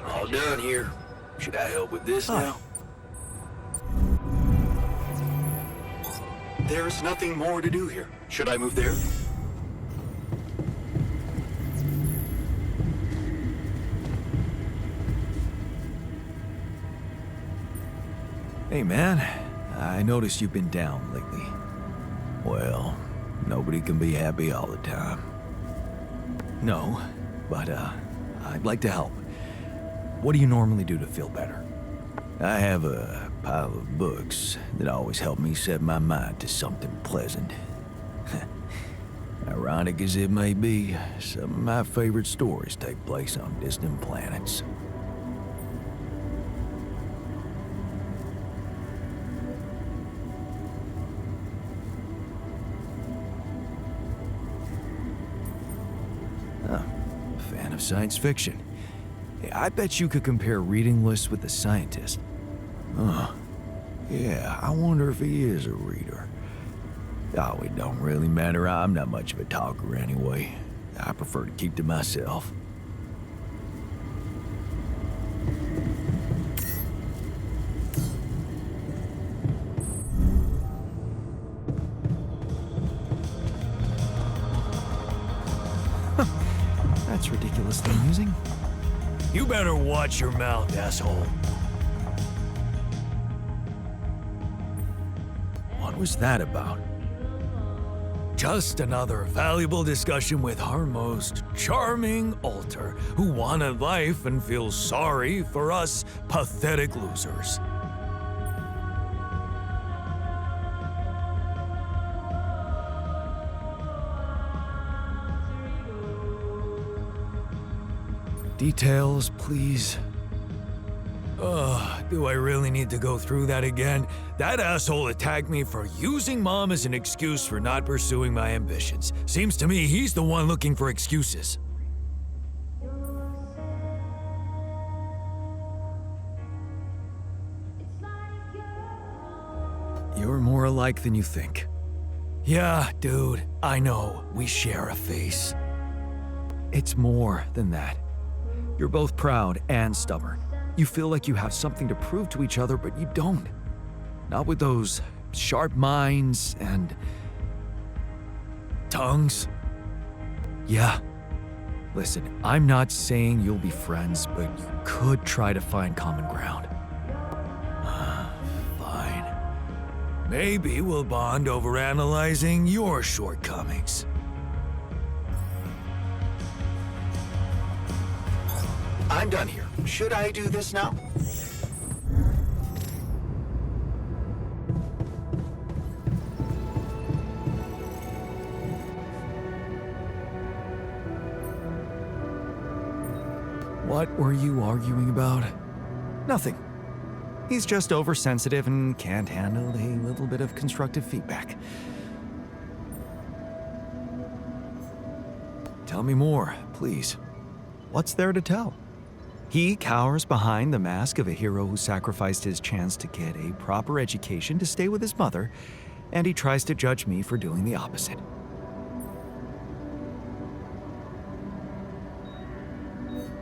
All done here. Should I help with this now? There's nothing more to do here. Should I move there? Hey, man. I noticed you've been down lately. Well, nobody can be happy all the time. No, but I'd like to help. What do you normally do to feel better? I have a pile of books that always help me set my mind to something pleasant. Ironic as it may be, some of my favorite stories take place on distant planets. Fan of science fiction. Hey, I bet you could compare reading lists with a scientist. Huh. Yeah, I wonder if he is a reader. Oh, it don't really matter. I'm not much of a talker anyway. I prefer to keep to myself. That's ridiculously amusing. You better watch your mouth, asshole. What was that about? Just another valuable discussion with our most charming alter who wanted life and feels sorry for us pathetic losers. Details, please. Do I really need to go through that again? That asshole attacked me for using Mom as an excuse for not pursuing my ambitions. Seems to me he's the one looking for excuses. You're more alike than you think. Yeah, dude, I know. We share a face. It's more than that. You're both proud and stubborn. You feel like you have something to prove to each other, but you don't. Not with those sharp minds and Tongues? yeah. Listen, I'm not saying you'll be friends, but you could try to find common ground. Fine. Maybe we'll bond over analyzing your shortcomings. I'm done here. Should I do this now? What were you arguing about? Nothing. He's just oversensitive and can't handle a little bit of constructive feedback. Tell me more, please. What's there to tell? He cowers behind the mask of a hero who sacrificed his chance to get a proper education to stay with his mother, and he tries to judge me for doing the opposite.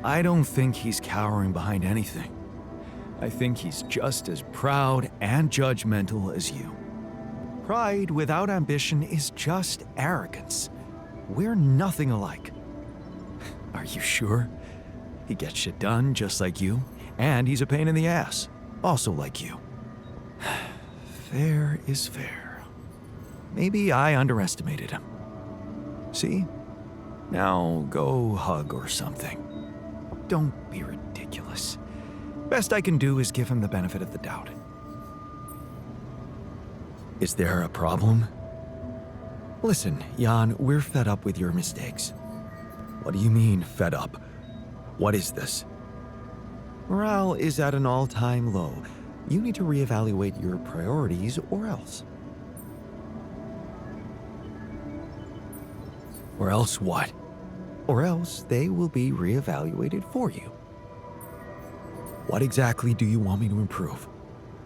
I don't think he's cowering behind anything. I think he's just as proud and judgmental as you. Pride without ambition is just arrogance. We're nothing alike. Are you sure? He gets shit done just like you, and he's a pain in the ass, also like you. Fair is fair. Maybe I underestimated him. See? Now go hug or something. Don't be ridiculous. Best I can do is give him the benefit of the doubt. Is there a problem? Listen, Jan, we're fed up with your mistakes. What do you mean, fed up? What is this? Morale is at an all-time low. You need to reevaluate your priorities or else. Or else what? Or else they will be reevaluated for you. What exactly do you want me to improve?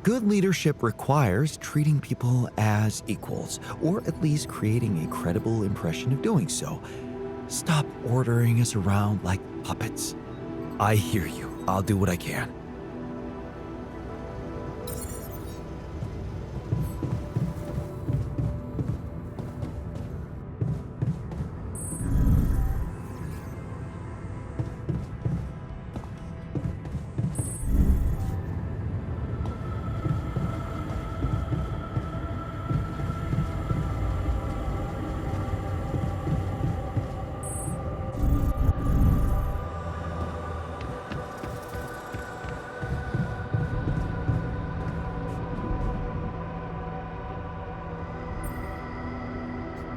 Good leadership requires treating people as equals, or at least creating a credible impression of doing so. Stop ordering us around like puppets. I hear you. I'll do what I can.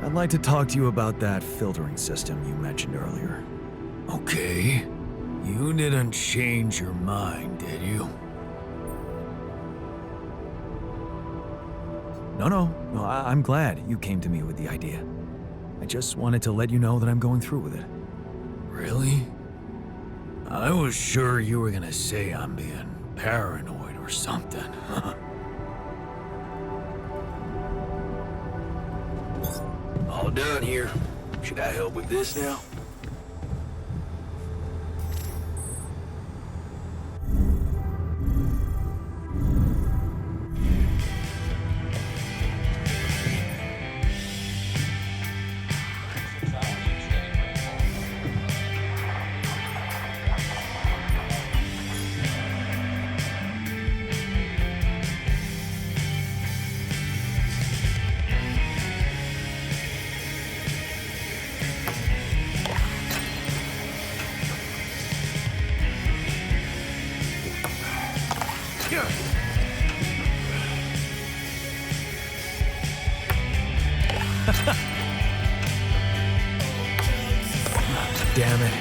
I'd like to talk to you about that filtering system you mentioned earlier. Okay. You didn't change your mind, did you? No, I'm glad you came to me with the idea. I just wanted to let you know that I'm going through with it. Really? I was sure you were gonna say I'm being paranoid or something. All done here. Should I help with this now? Damn it.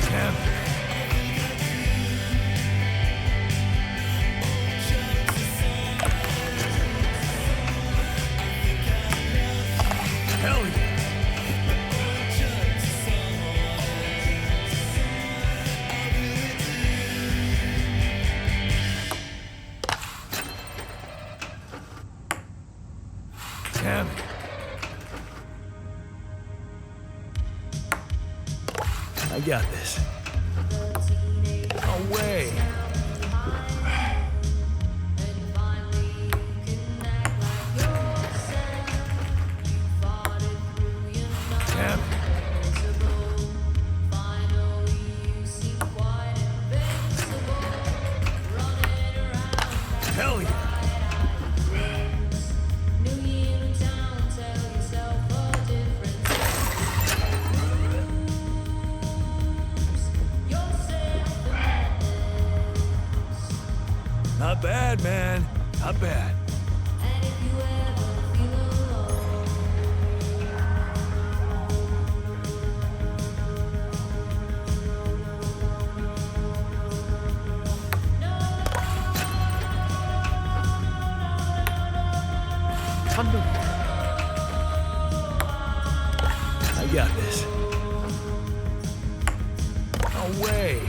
Damn. Hell yeah. Damn it. I got this. No way. Damn it. Hell yeah. Not bad, man. Not bad. Thunder. I got this. No way.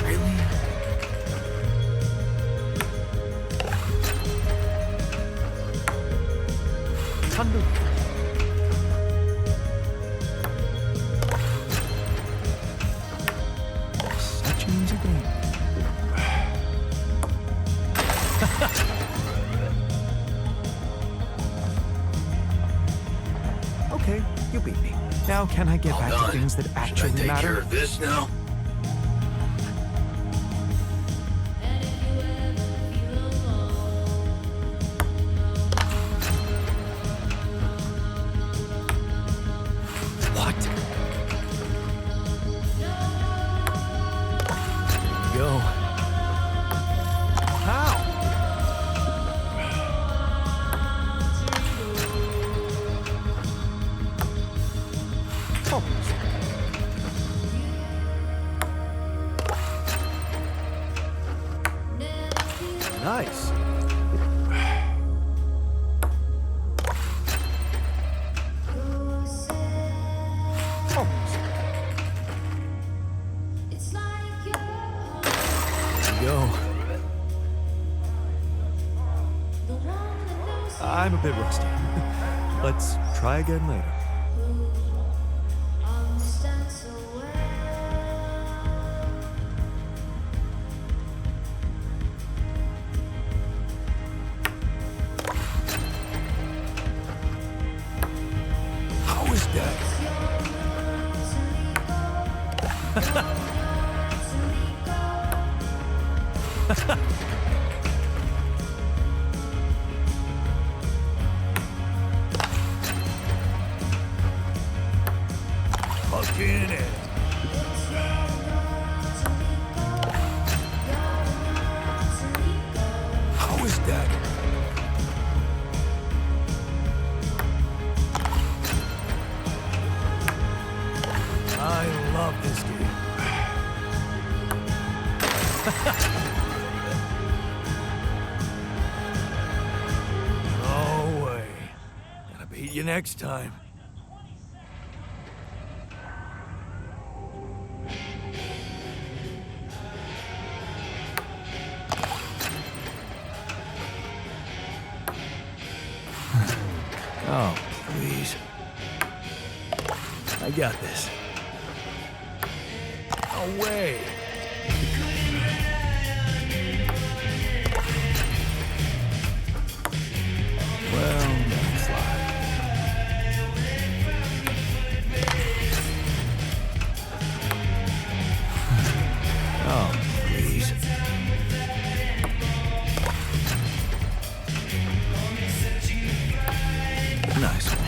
Really? Thunder. Such an easy game. Okay, you beat me. Now can I get back to things that actually matter? This now? What? Go. How? Oh. Nice. Almost. Go. I'm a bit rusty. Let's try again later. How is that? Fucking it. How is that? I love this game. No way. Gotta beat you next time. Oh, please. I got this. No way. Well, that's life. Oh, please. Nice one.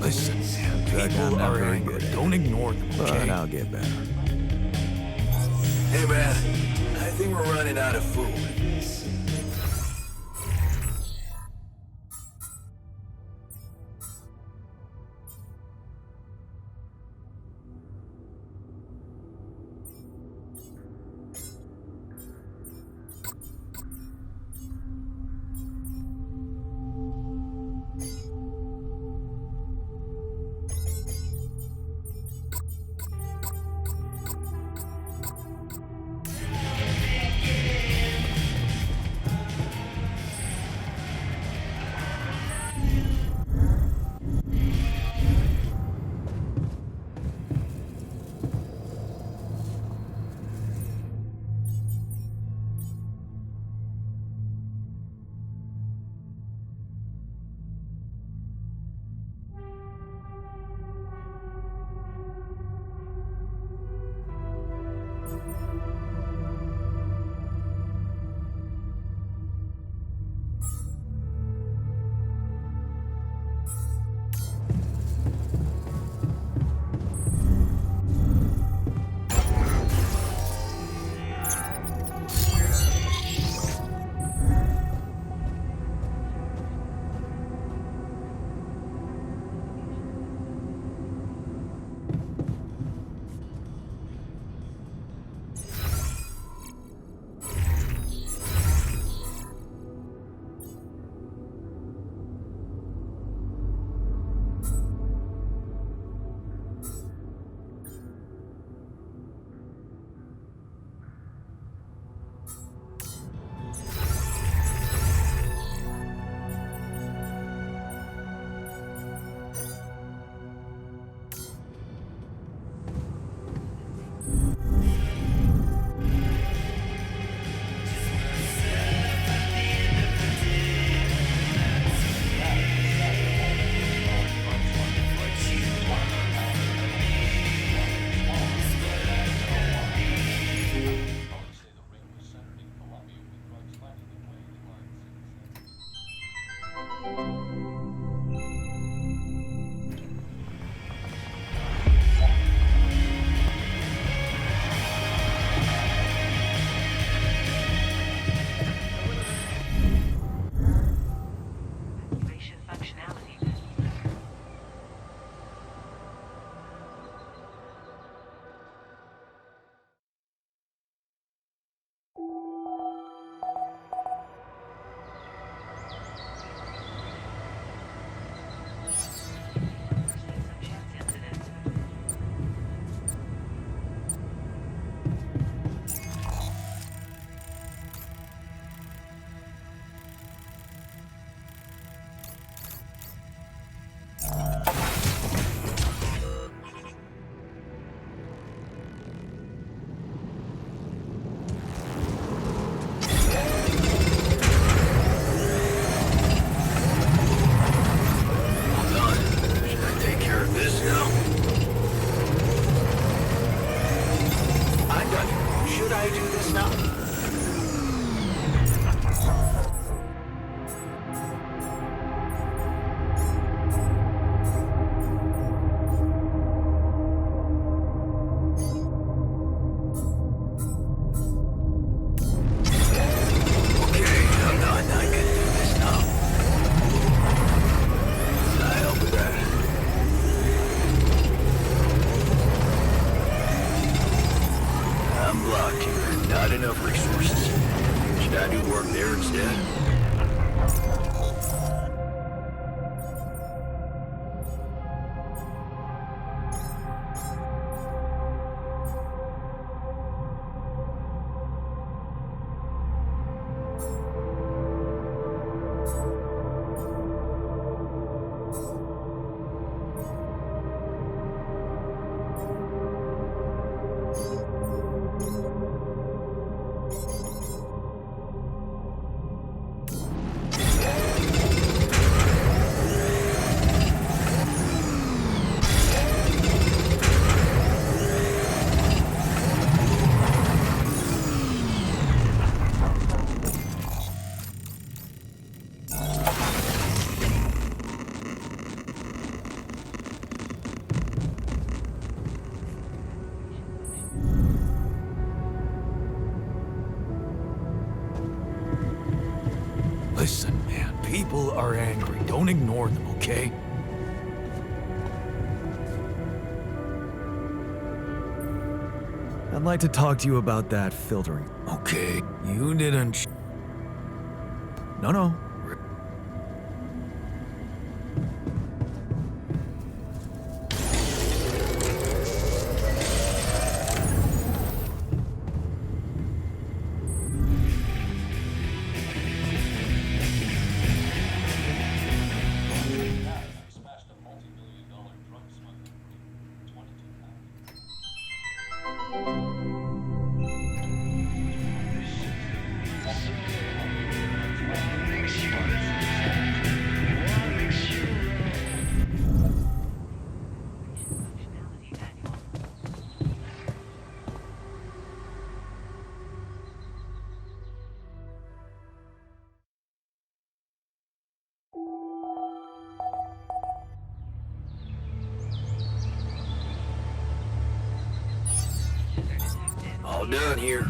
Listen, people are angry. Don't ignore them, okay? But I'll get better. Hey, man. I think we're running out of food. are angry. Don't ignore them, okay? I'd like to talk to you about that filtering. Okay, you didn't. No. Functionality manual. All done here.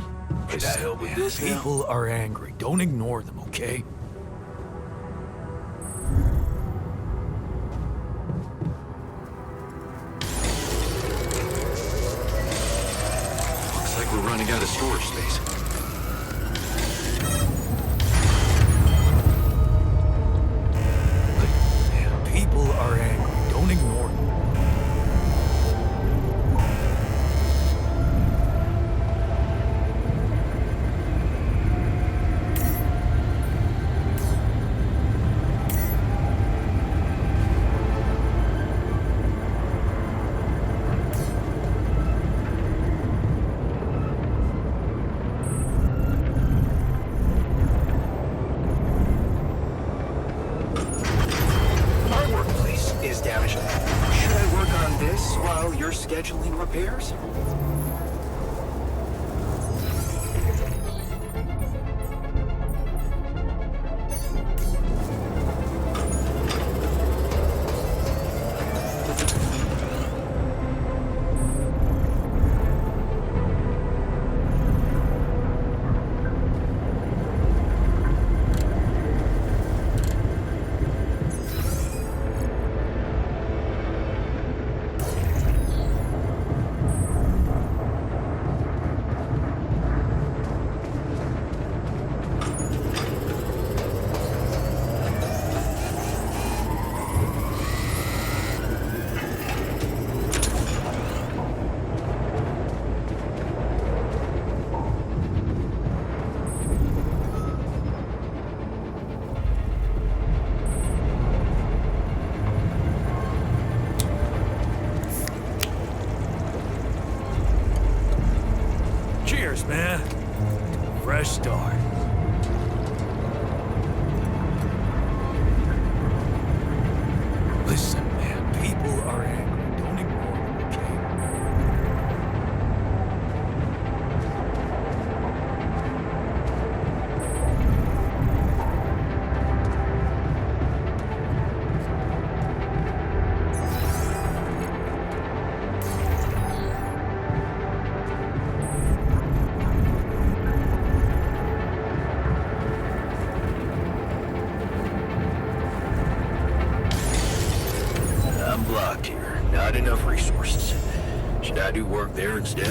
Can I help with this now? People are angry. Don't ignore them, okay? Looks like we're running out of storage space. People are angry. Don't ignore them. My workplace is damaged. Should I work on this while you're scheduling repairs? Cheers, man. Fresh start. Listen, man. People are angry. Don't ignore them, okay? I'm blocked here. Not enough resources. Should I do work there instead?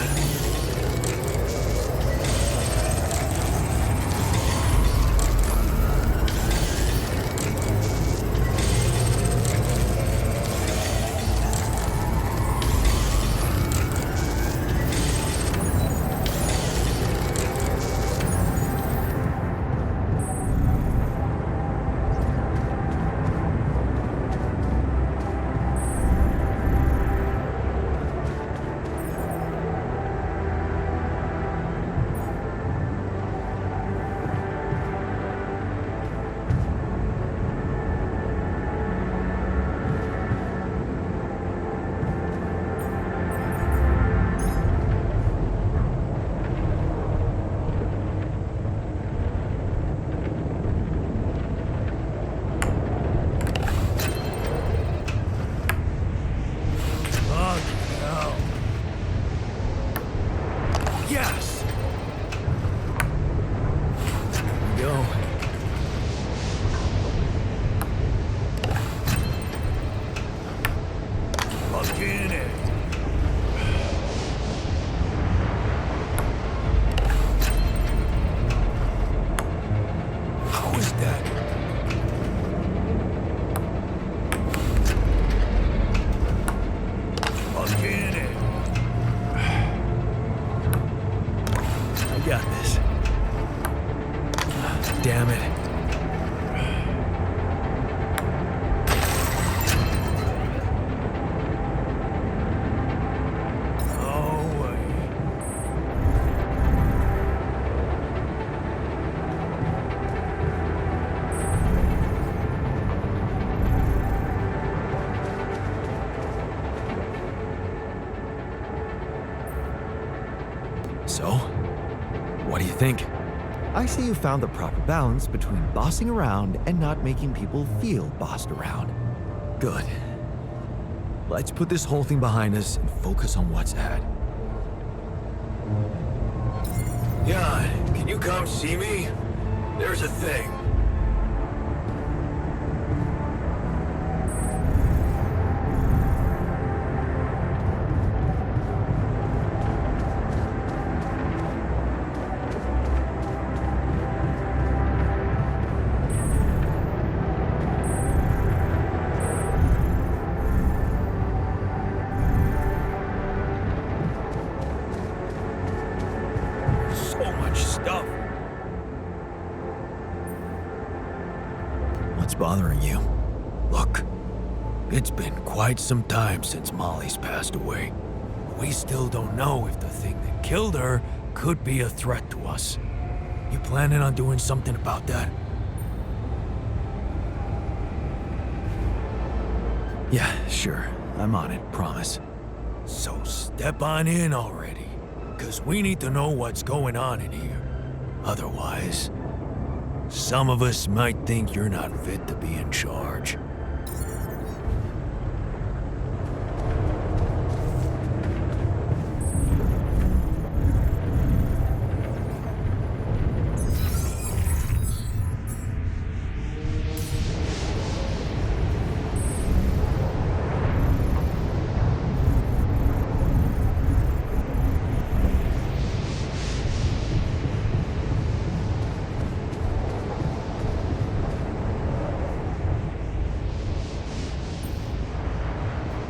think? I see you found the proper balance between bossing around and not making people feel bossed around. Good. Let's put this whole thing behind us and focus on what's ahead. Jan, can you come see me? There's a thing. So much stuff. What's bothering you? Look, it's been quite some time since Molly's passed away. We still don't know if the thing that killed her could be a threat to us. You planning on doing something about that? Yeah, sure. I'm on it, promise. So step on in already, because we need to know what's going on in here. Otherwise, some of us might think you're not fit to be in charge.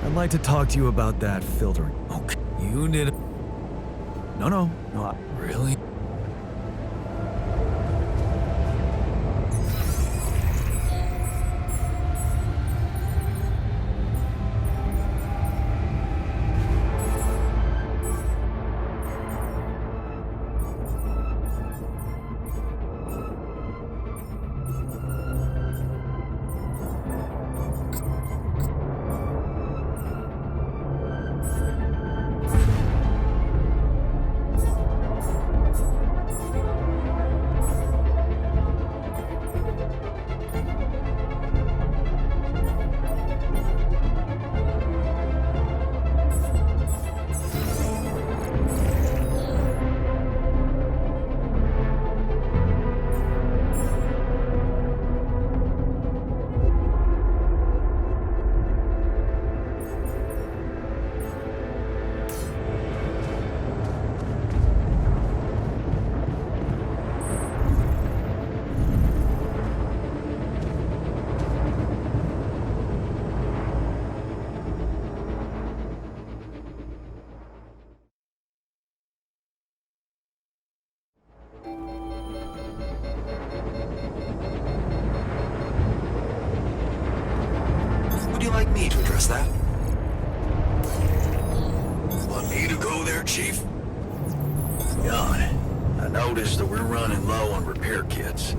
I'd like to talk to you about that filtering. Okay, you did it. No, Really? Would you like me to address that? Want me to go there, Chief? Jan, I noticed that we're running low on repair kits.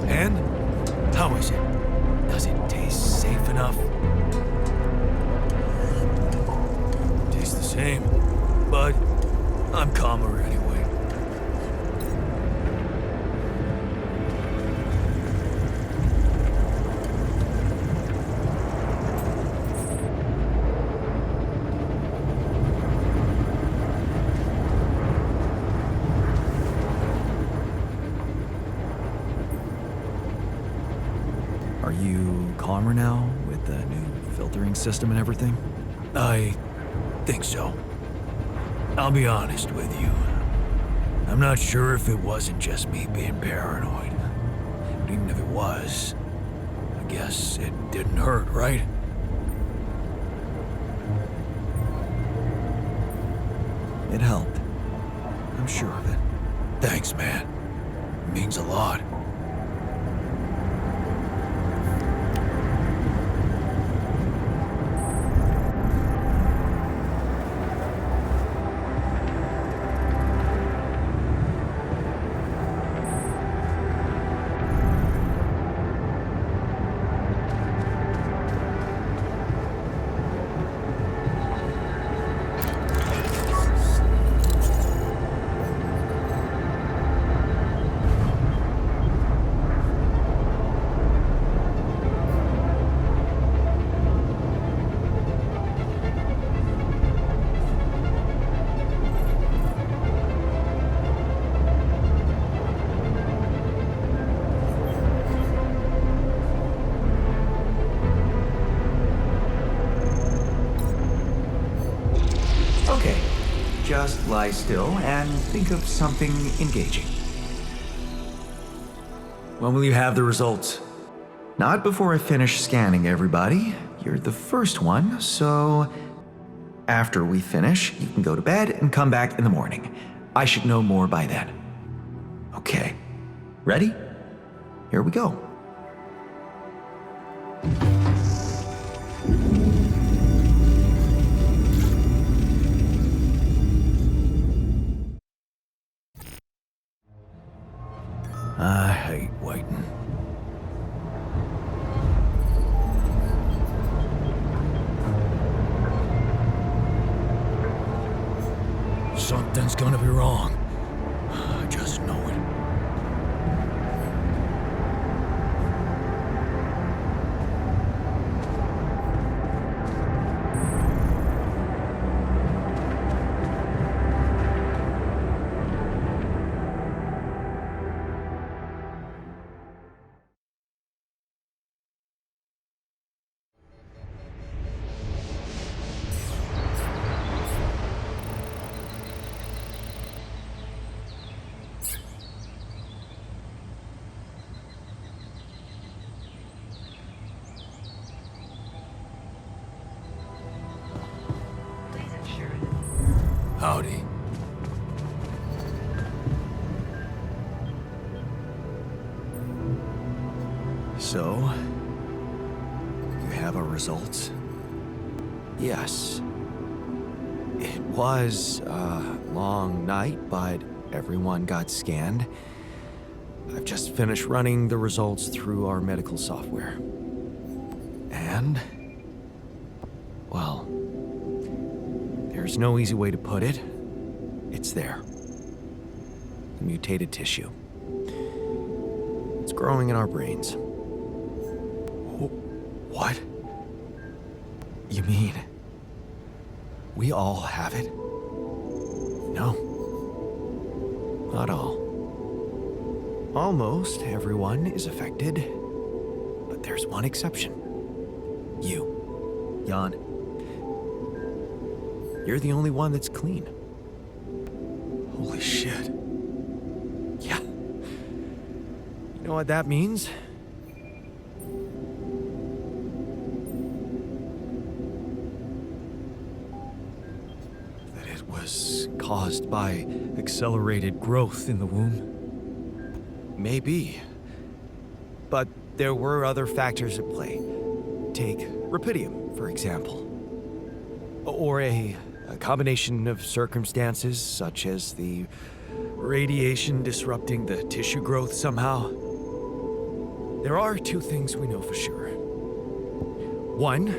And? How is it? Does it taste safe enough? Tastes the same, but I'm calmer anyway. Are you calmer now with the new filtering system and everything? I think so. I'll be honest with you. I'm not sure if it wasn't just me being paranoid. But even if it was, I guess it didn't hurt, right? It helped. I'm sure of it. Thanks, man. It means a lot. Okay, just lie still and think of something engaging. When will you have the results? Not before I finish scanning everybody. You're the first one, so after we finish, you can go to bed and come back in the morning. I should know more by then. Okay, ready? Here we go. I hate waiting. Something's gonna be wrong. I just know it. Please ensure that Howdy. So, you have our results? Yes. It was a long night, but everyone got scanned. I've just finished running the results through our medical software. And, well, there's no easy way to put it. It's there. The mutated tissue. It's growing in our brains. What? You mean we all have it? No. Not all. Almost everyone is affected, but there's one exception. You, Jan. You're the only one that's clean. Holy shit. Yeah. You know what that means? That it was caused by accelerated growth in the womb. Maybe. But there were other factors at play. Take rapidium, for example. Or a combination of circumstances, such as the radiation disrupting the tissue growth somehow. There are two things we know for sure. One,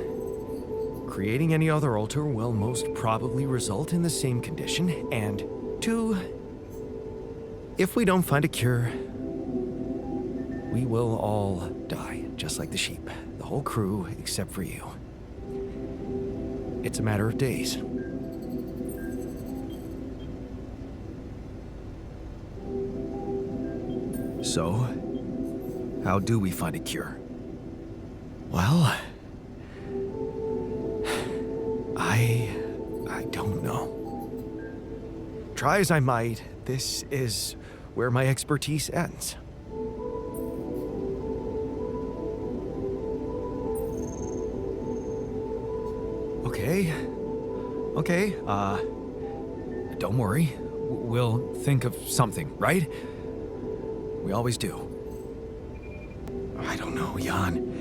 creating any other alter will most probably result in the same condition. And two, if we don't find a cure, we will all die, just like the sheep. The whole crew, except for you. It's a matter of days. So, how do we find a cure? Well, I don't know. Try as I might, this is where my expertise ends. Okay, don't worry. We'll think of something, right? We always do. I don't know, Jan.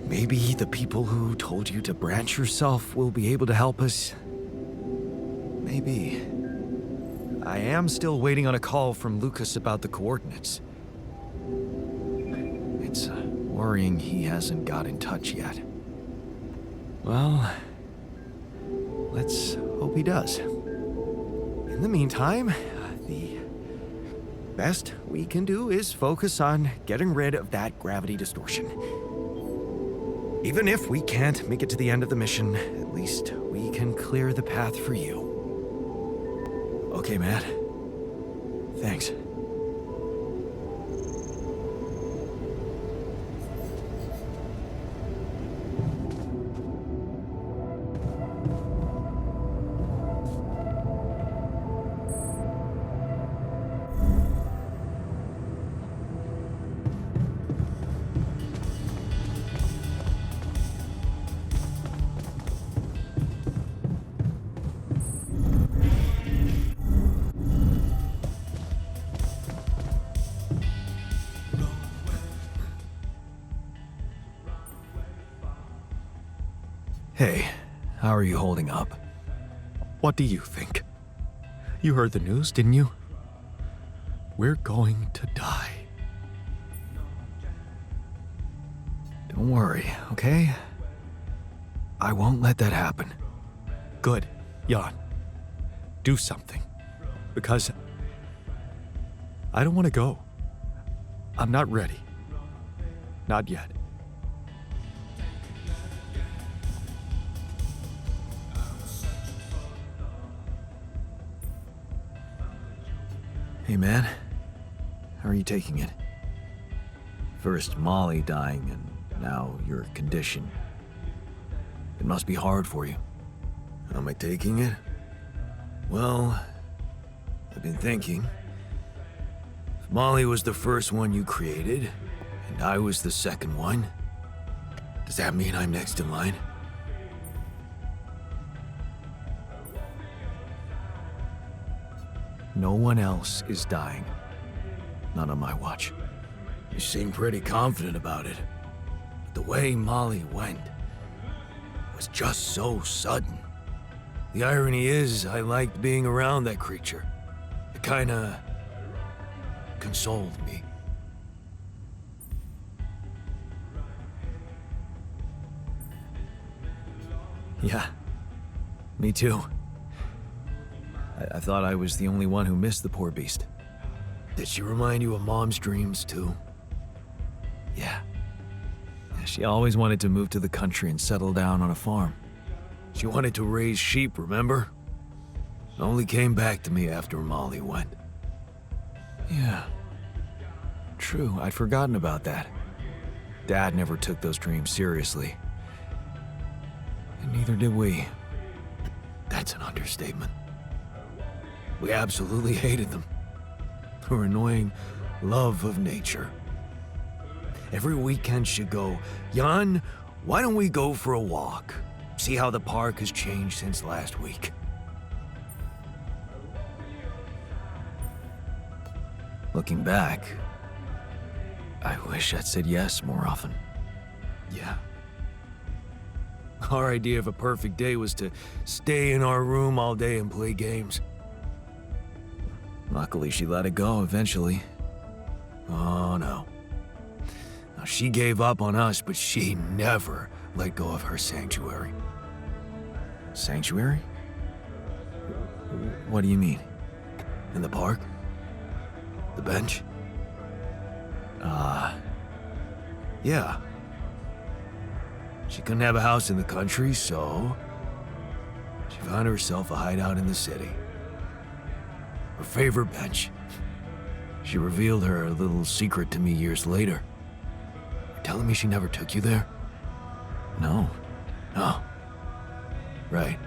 Maybe the people who told you to branch yourself will be able to help us. Maybe. I am still waiting on a call from Lucas about the coordinates. It's worrying he hasn't got in touch yet. Well, let's hope he does. In the meantime, the best we can do is focus on getting rid of that gravity distortion. Even if we can't make it to the end of the mission, at least we can clear the path for you. Okay, Matt. Thanks. Hey, how are you holding up? What do you think? You heard the news, didn't you? We're going to die. Don't worry, okay? I won't let that happen. Good, Jan. Do something. Because I don't want to go. I'm not ready. Not yet. Hey, man. How are you taking it? First Molly dying, and now your condition. It must be hard for you. How am I taking it? Well, I've been thinking. If Molly was the first one you created, and I was the second one, does that mean I'm next in line? No one else is dying. Not on my watch. You seem pretty confident about it. But the way Molly went was just so sudden. The irony is, I liked being around that creature. It kinda consoled me. Yeah, me too. I thought I was the only one who missed the poor beast. Did she remind you of Mom's dreams, too? Yeah. She always wanted to move to the country and settle down on a farm. She wanted to raise sheep, remember? It only came back to me after Molly went. Yeah. True, I'd forgotten about that. Dad never took those dreams seriously. And neither did we. That's an understatement. We absolutely hated them. Her annoying love of nature. Every weekend she'd go, Jan, why don't we go for a walk? See how the park has changed since last week. Looking back, I wish I'd said yes more often. Yeah. Our idea of a perfect day was to stay in our room all day and play games. Luckily, she let it go eventually. Oh, no. Now, she gave up on us, but she never let go of her sanctuary. Sanctuary? What do you mean? In the park? The bench? Yeah. She couldn't have a house in the country, so she found herself a hideout in the city. Her favorite bench. She revealed her little secret to me years later. telling me she never took you there? No. Oh. Right.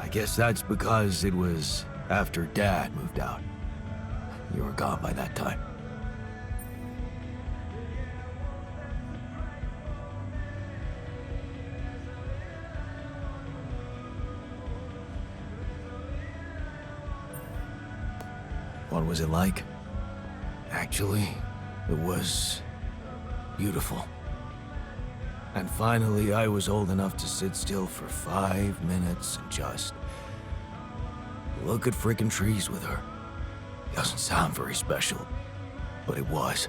I guess that's because it was after Dad moved out. You were gone by that time. What was it like? Actually, it was beautiful. And finally, I was old enough to sit still for 5 minutes and just look at freaking trees with her. Doesn't sound very special, but it was.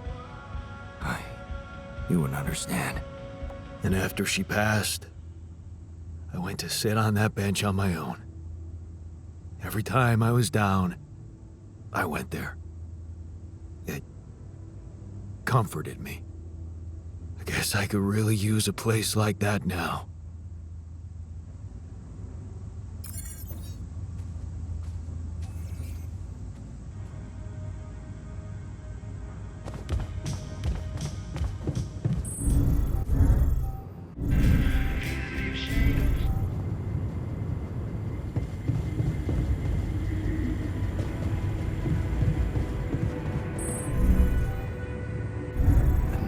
You wouldn't understand. And after she passed, I went to sit on that bench on my own. Every time I was down, I went there. It comforted me. I guess I could really use a place like that now.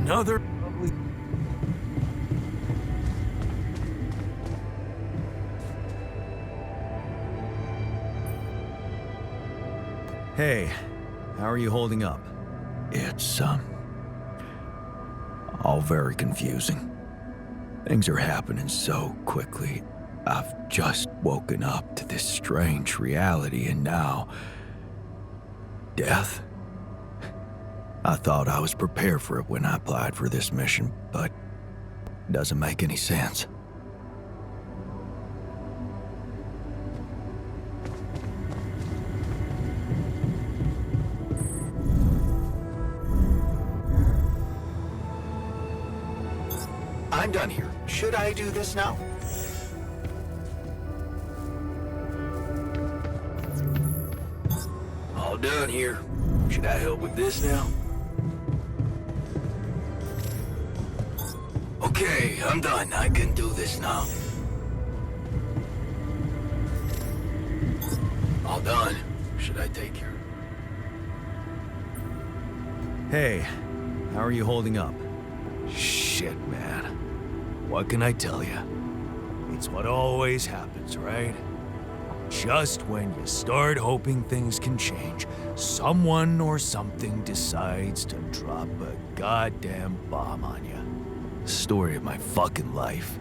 Another lovely... Hey, how are you holding up? It's, all very confusing. Things are happening so quickly. I've just woken up to this strange reality, and now... death? I thought I was prepared for it when I applied for this mission, but it doesn't make any sense. I'm done here. Should I do this now? All done here. Should I help with this now? Okay, I'm done. I can do this now. All done. Should I take your... Hey, how are you holding up? Shit, man. What can I tell you? It's what always happens, right? Just when you start hoping things can change, someone or something decides to drop a goddamn bomb on you. Story of my fucking life.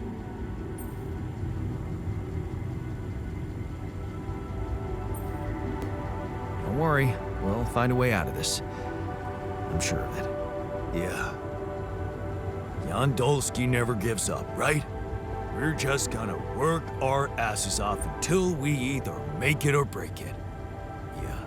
Don't worry, we'll find a way out of this. I'm sure of it. Yeah. Jan Dolsky never gives up, right? We're just gonna work our asses off until we either make it or break it. Yeah.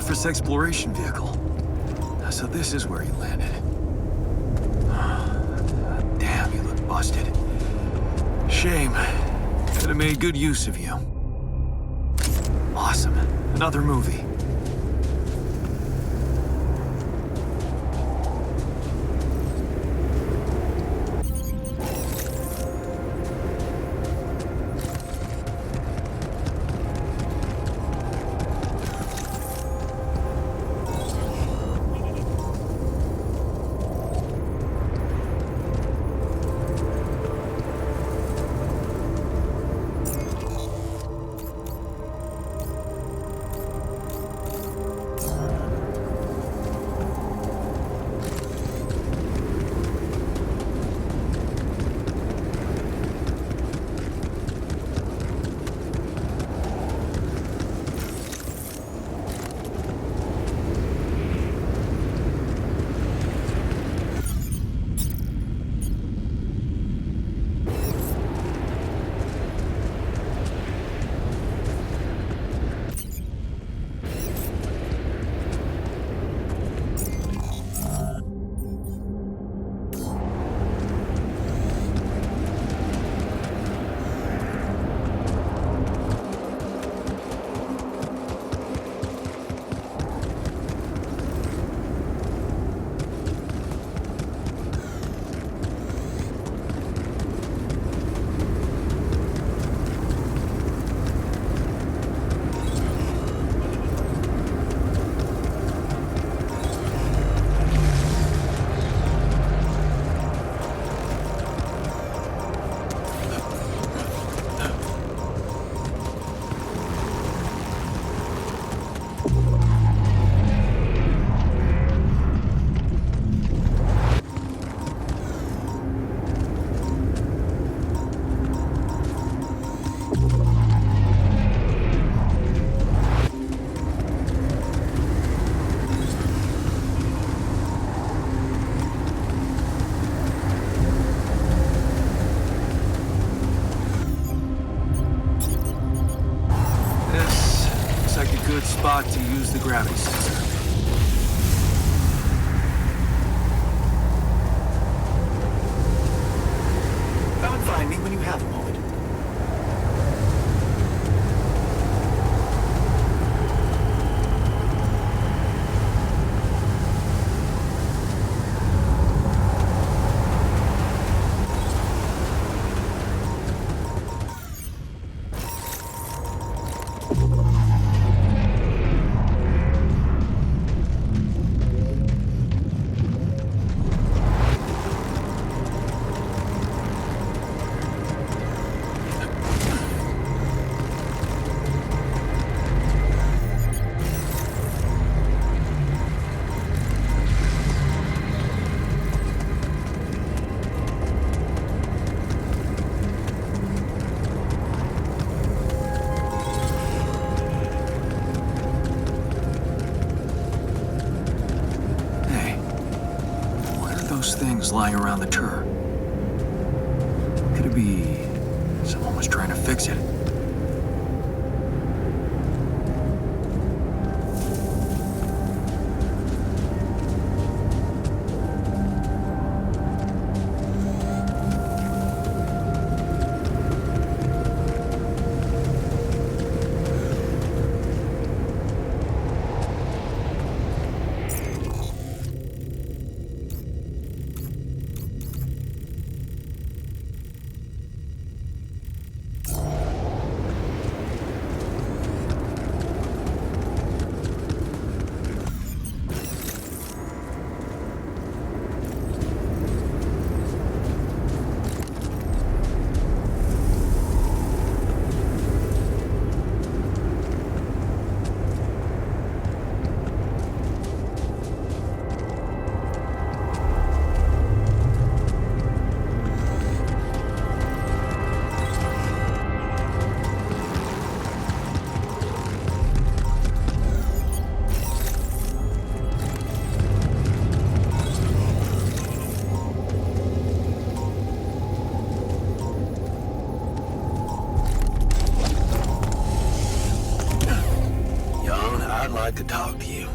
surface exploration vehicle. So this is where you landed. Damn, you look busted. Shame. Could have made good use of you. Awesome. Another movie. Spot to use the gravity sensor. Come and find me when you have a moment. Things lying around the turret. Could it be someone was trying to fix it? like to talk to you.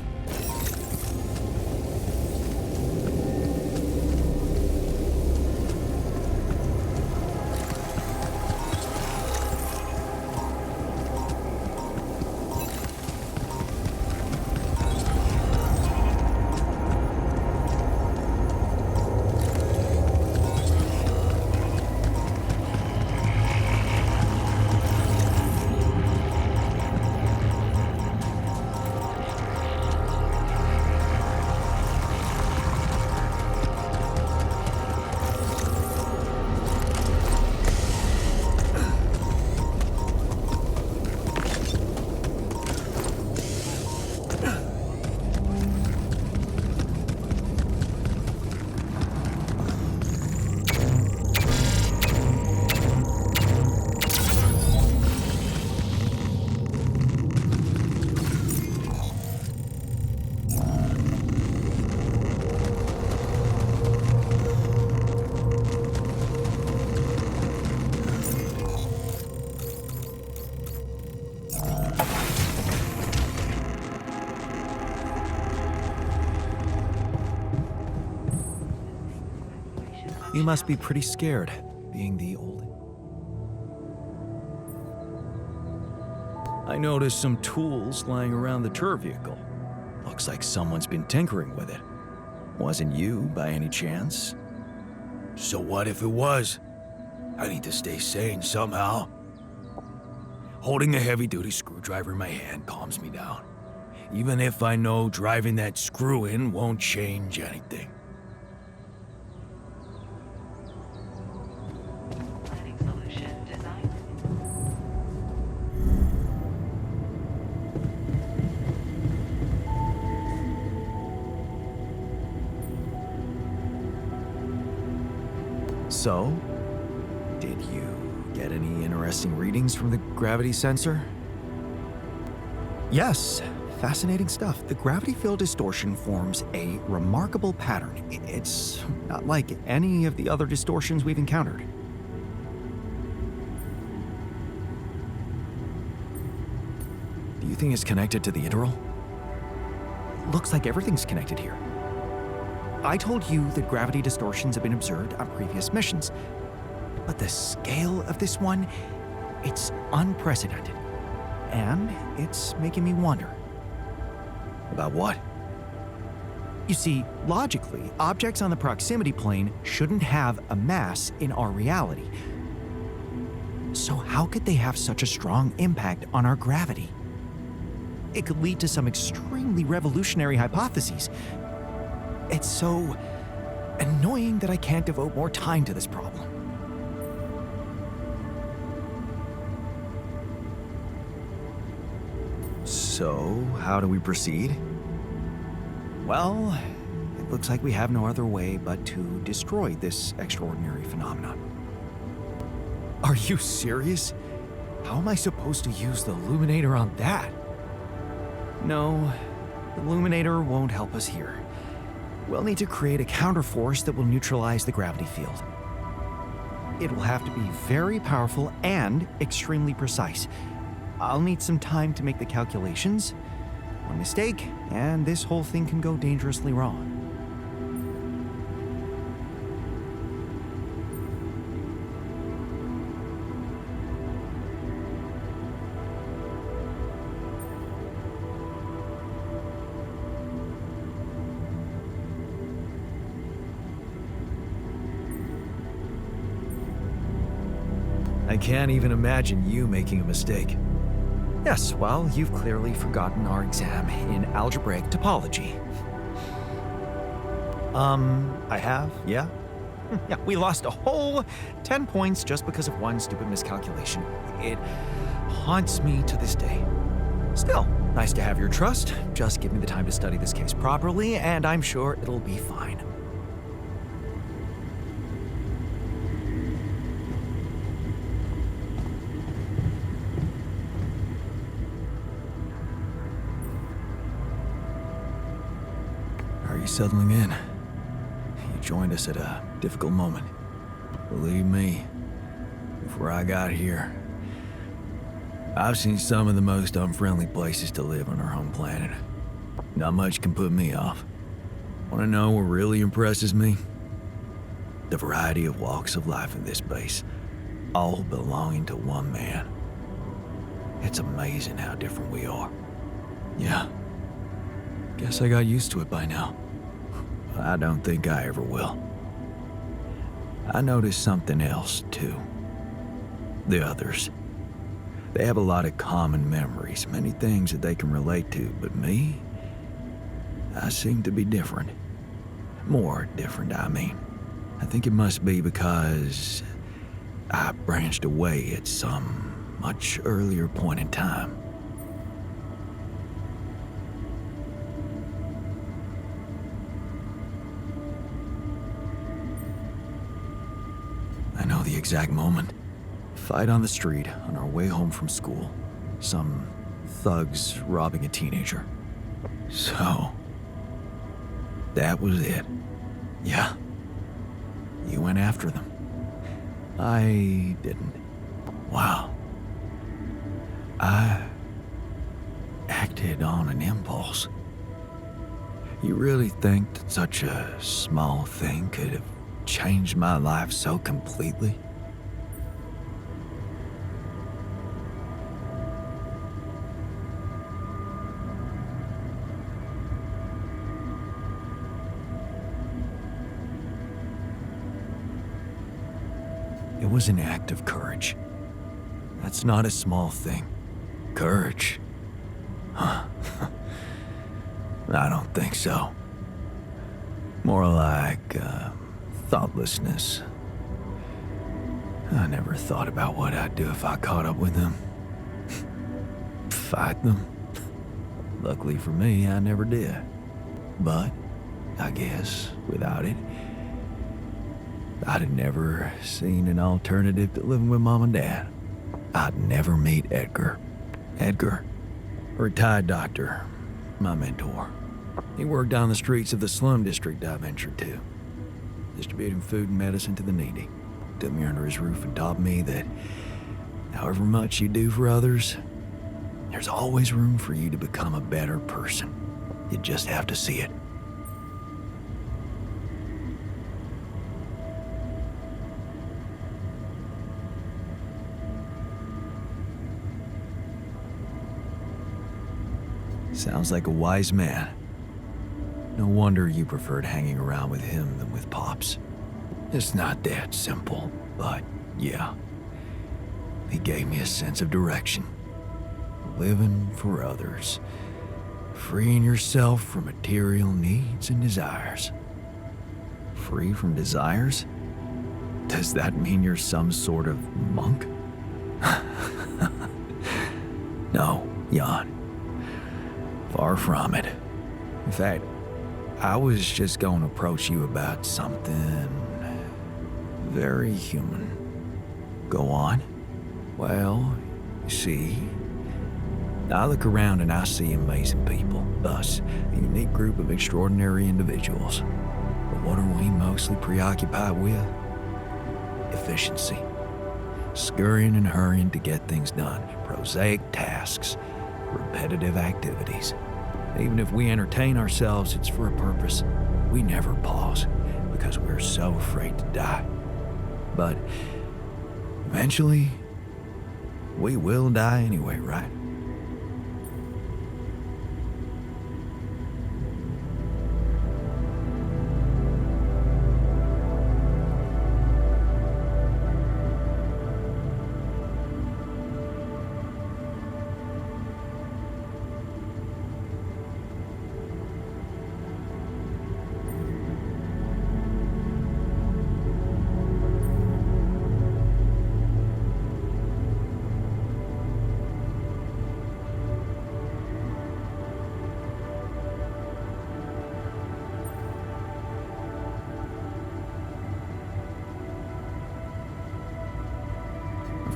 You must be pretty scared, being the old. I noticed some tools lying around the tour vehicle. Looks like someone's been tinkering with it. Wasn't you, by any chance? So what if it was? I need to stay sane somehow. Holding a heavy-duty screwdriver in my hand calms me down. Even if I know driving that screw in won't change anything. Planning solution designed. So, did you get any interesting readings from the gravity sensor? Yes, fascinating stuff. The gravity field distortion forms a remarkable pattern. It's not like any of the other distortions we've encountered. Do you think it's connected to the interval? Looks like everything's connected here. I told you that gravity distortions have been observed on previous missions, but the scale of this one, it's unprecedented. And it's making me wonder. About what? You see, logically, objects on the proximity plane shouldn't have a mass in our reality. So how could they have such a strong impact on our gravity? It could lead to some extremely revolutionary hypotheses. It's so annoying that I can't devote more time to this problem. So, how do we proceed? Well, it looks like we have no other way but to destroy this extraordinary phenomenon. Are you serious? How am I supposed to use the illuminator on that? No, the illuminator won't help us here. We'll need to create a counterforce that will neutralize the gravity field. It will have to be very powerful and extremely precise. I'll need some time to make the calculations. One mistake, and this whole thing can go dangerously wrong. I can't even imagine you making a mistake. Yes, well, you've clearly forgotten our exam in algebraic topology. I have, yeah? Yeah, we lost a whole 10 points just because of one stupid miscalculation. It haunts me to this day. Still, nice to have your trust. Just give me the time to study this case properly, and I'm sure it'll be fine. Are you settling in? You joined us at a difficult moment. Believe me, before I got here, I've seen some of the most unfriendly places to live on our home planet. Not much can put me off. Want to know what really impresses me? The variety of walks of life in this base, all belonging to one man. It's amazing how different we are. Yeah. Guess I got used to it by now. I don't think I ever will. I noticed something else, too. The others. They have a lot of common memories, many things that they can relate to, but me? I seem to be different. More different, I mean. I think it must be because I branched away at some much earlier point in time. I know the exact moment. Fight on the street on our way home from school. Some thugs robbing a teenager. So, that was it. Yeah. You went after them. I didn't. Wow. I acted on an impulse. You really think that such a small thing could have changed my life so completely? It was an act of courage. That's not a small thing. Courage? Huh. I don't think so. More like thoughtlessness. I never thought about what I'd do if I caught up with them. Fight them. Luckily for me, I never did. But I guess without it, I'd have never seen an alternative to living with Mom and Dad. I'd never meet Edgar. Edgar, a retired doctor, my mentor. He worked down the streets of the slum district I ventured to, distributing food and medicine to the needy. Took me under his roof and taught me that however much you do for others, there's always room for you to become a better person. You just have to see it. Sounds like a wise man. No wonder you preferred hanging around with him than with Pops. It's not that simple, but yeah. He gave me a sense of direction. Living for others. Freeing yourself from material needs and desires. Free from desires? Does that mean you're some sort of monk? No, Jan. Far from it. In fact, I was just going to approach you about something very human. Go on. Well, you see, I look around and I see amazing people, us, a unique group of extraordinary individuals. But what are we mostly preoccupied with? Efficiency. Scurrying and hurrying to get things done. Prosaic tasks. Repetitive activities. Even if we entertain ourselves, it's for a purpose. We never pause because we're so afraid to die. But eventually, we will die anyway, right?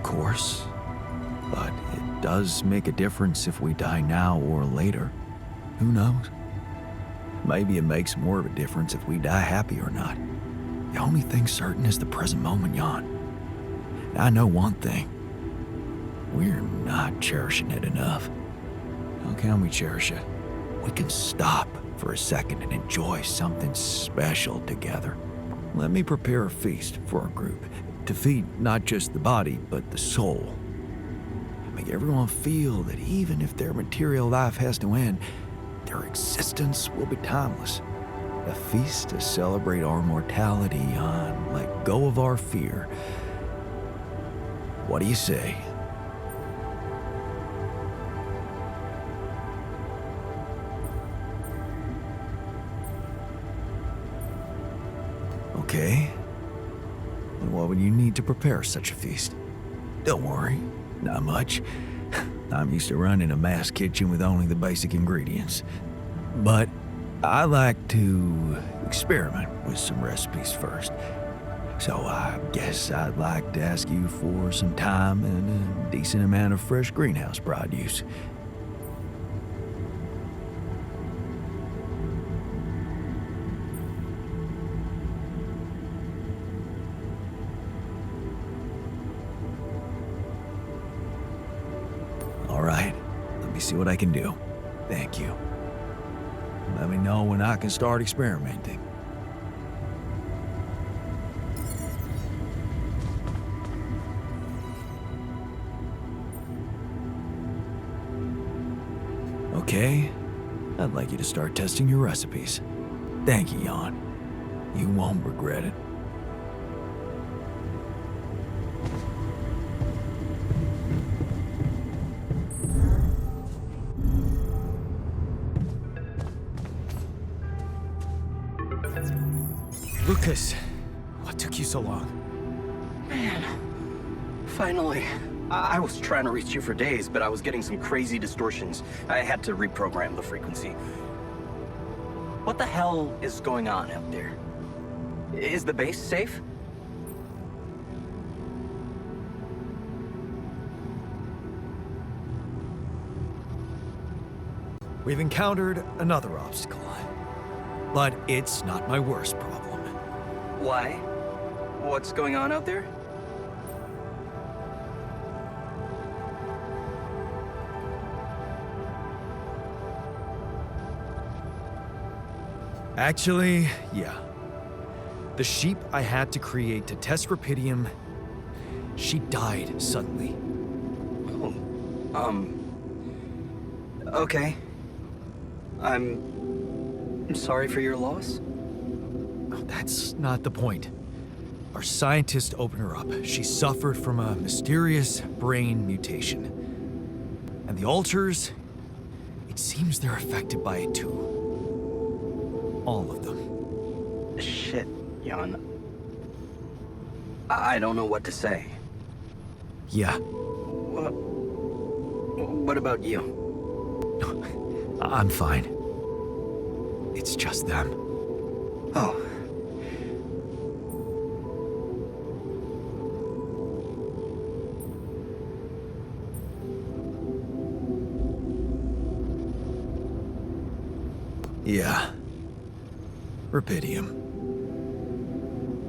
Course, but it does make a difference if we die now or later. Who knows? Maybe it makes more of a difference if we die happy or not. The only thing certain is the present moment, Jan. I know one thing. We're not cherishing it enough. How can we cherish it we can stop for a second and enjoy something special together. Let me prepare a feast for our group to feed not just the body, but the soul. Make everyone feel that even if their material life has to end, their existence will be timeless. A feast to celebrate our mortality and let go of our fear. What do you say? Okay. And what would you need to prepare such a feast? Don't worry, not much. I'm used to running a mass kitchen with only the basic ingredients. But I like to experiment with some recipes first. So I guess I'd like to ask you for some time and a decent amount of fresh greenhouse produce. All right, let me see what I can do. Thank you. Let me know when I can start experimenting. Okay, I'd like you to start testing your recipes. Thank you, Jan. You won't regret it. Lucas, what took you so long? Man, finally. I was trying to reach you for days, but I was getting some crazy distortions. I had to reprogram the frequency. What the hell is going on out there? Is the base safe? We've encountered another obstacle, but it's not my worst problem. Why? What's going on out there? Actually, yeah. The sheep I had to create to test Rapidium, she died suddenly. Oh, okay. I'm sorry for your loss. That's not the point. Our scientists opened her up. She suffered from a mysterious brain mutation. And the altars, it seems they're affected by it too. All of them. Shit, Jan. I don't know what to say. Yeah, What about you? I'm fine. It's just them. Oh. Yeah. Rapidium.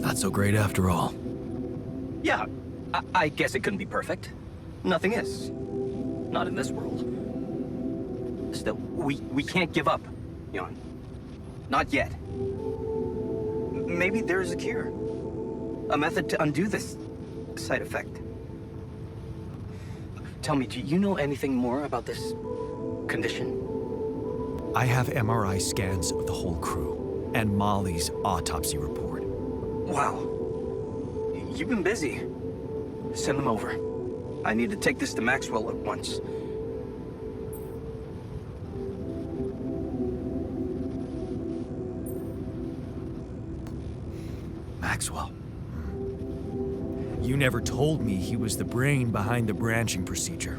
Not so great after all. Yeah, I guess it couldn't be perfect. Nothing is. Not in this world. Still, we can't give up, Jan. Not yet. Maybe there's a cure. A method to undo this side effect. Tell me, do you know anything more about this condition? I have MRI scans of the whole crew and Molly's autopsy report. Wow. You've been busy. Send them over. I need to take this to Maxwell at once. Maxwell. You never told me he was the brain behind the branching procedure.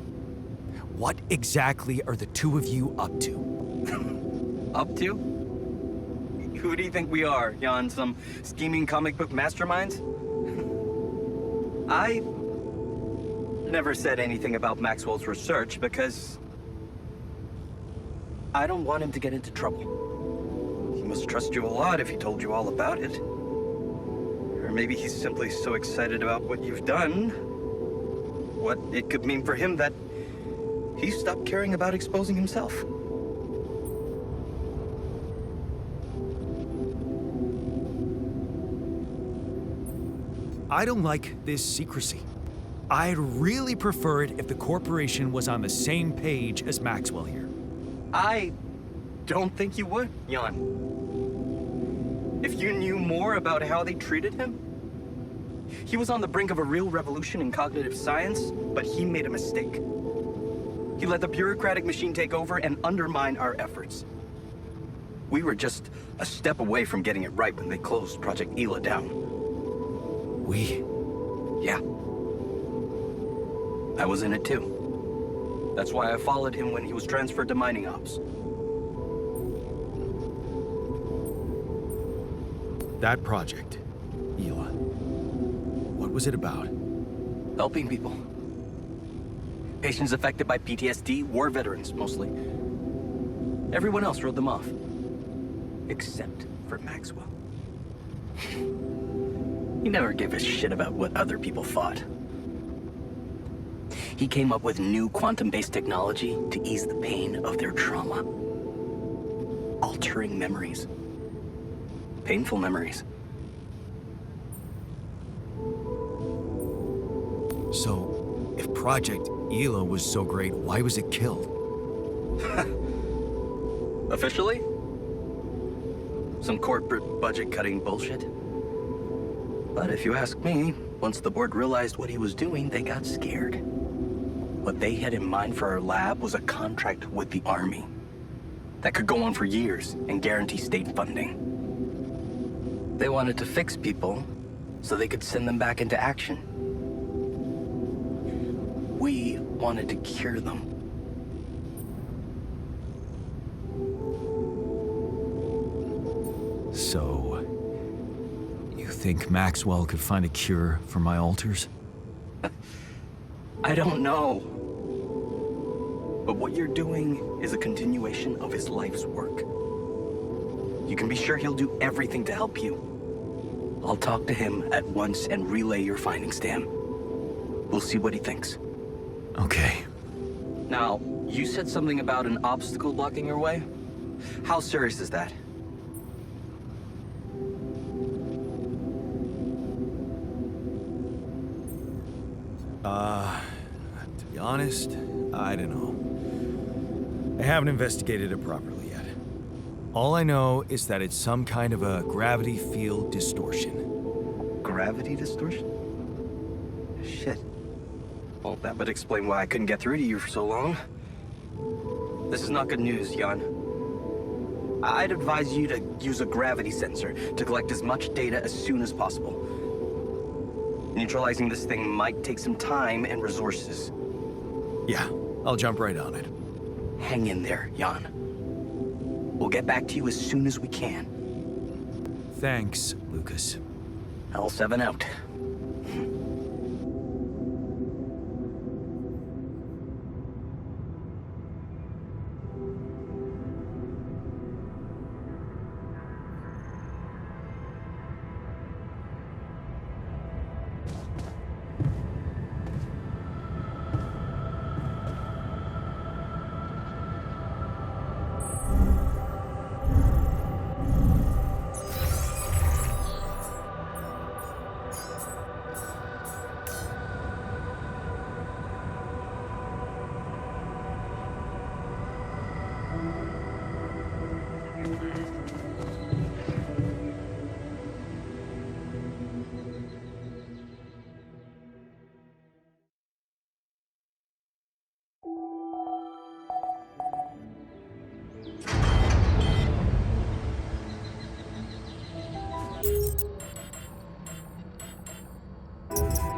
What exactly are the two of you up to? Up to? Who do you think we are, Jan? Some scheming comic book masterminds? I never said anything about Maxwell's research because I don't want him to get into trouble. He must trust you a lot if he told you all about it. Or maybe he's simply so excited about what you've done, what it could mean for him that he stopped caring about exposing himself. I don't like this secrecy. I'd really prefer it if the corporation was on the same page as Maxwell here. I don't think you would, Jan. If you knew more about how they treated him, he was on the brink of a real revolution in cognitive science, but he made a mistake. He let the bureaucratic machine take over and undermine our efforts. We were just a step away from getting it right when they closed Project Ela down. We? Yeah. I was in it too. That's why I followed him when he was transferred to mining ops. That project, Ela, what was it about? Helping people. Patients affected by PTSD, war veterans mostly. Everyone else wrote them off. Except for Maxwell. He never gave a shit about what other people thought. He came up with new quantum-based technology to ease the pain of their trauma. Altering memories. Painful memories. So, if Project Ela was so great, why was it killed? Officially? Some corporate budget-cutting bullshit. But if you ask me, once the board realized what he was doing, they got scared. What they had in mind for our lab was a contract with the Army that could go on for years and guarantee state funding. They wanted to fix people so they could send them back into action. We wanted to cure them. So, you think Maxwell could find a cure for my alters? I don't know. But what you're doing is a continuation of his life's work. You can be sure he'll do everything to help you. I'll talk to him at once and relay your findings to him. We'll see what he thinks. Okay. Now, you said something about an obstacle blocking your way? How serious is that? To be honest, I don't know. I haven't investigated it properly yet. All I know is that it's some kind of a gravity field distortion. Gravity distortion? Shit. Well, that would explain why I couldn't get through to you for so long. This is not good news, Jan. I'd advise you to use a gravity sensor to collect as much data as soon as possible. Neutralizing this thing might take some time and resources. Yeah, I'll jump right on it. Hang in there, Jan. We'll get back to you as soon as we can. Thanks, Lucas. L7 out.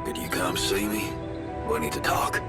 Could you come see me? We need to talk.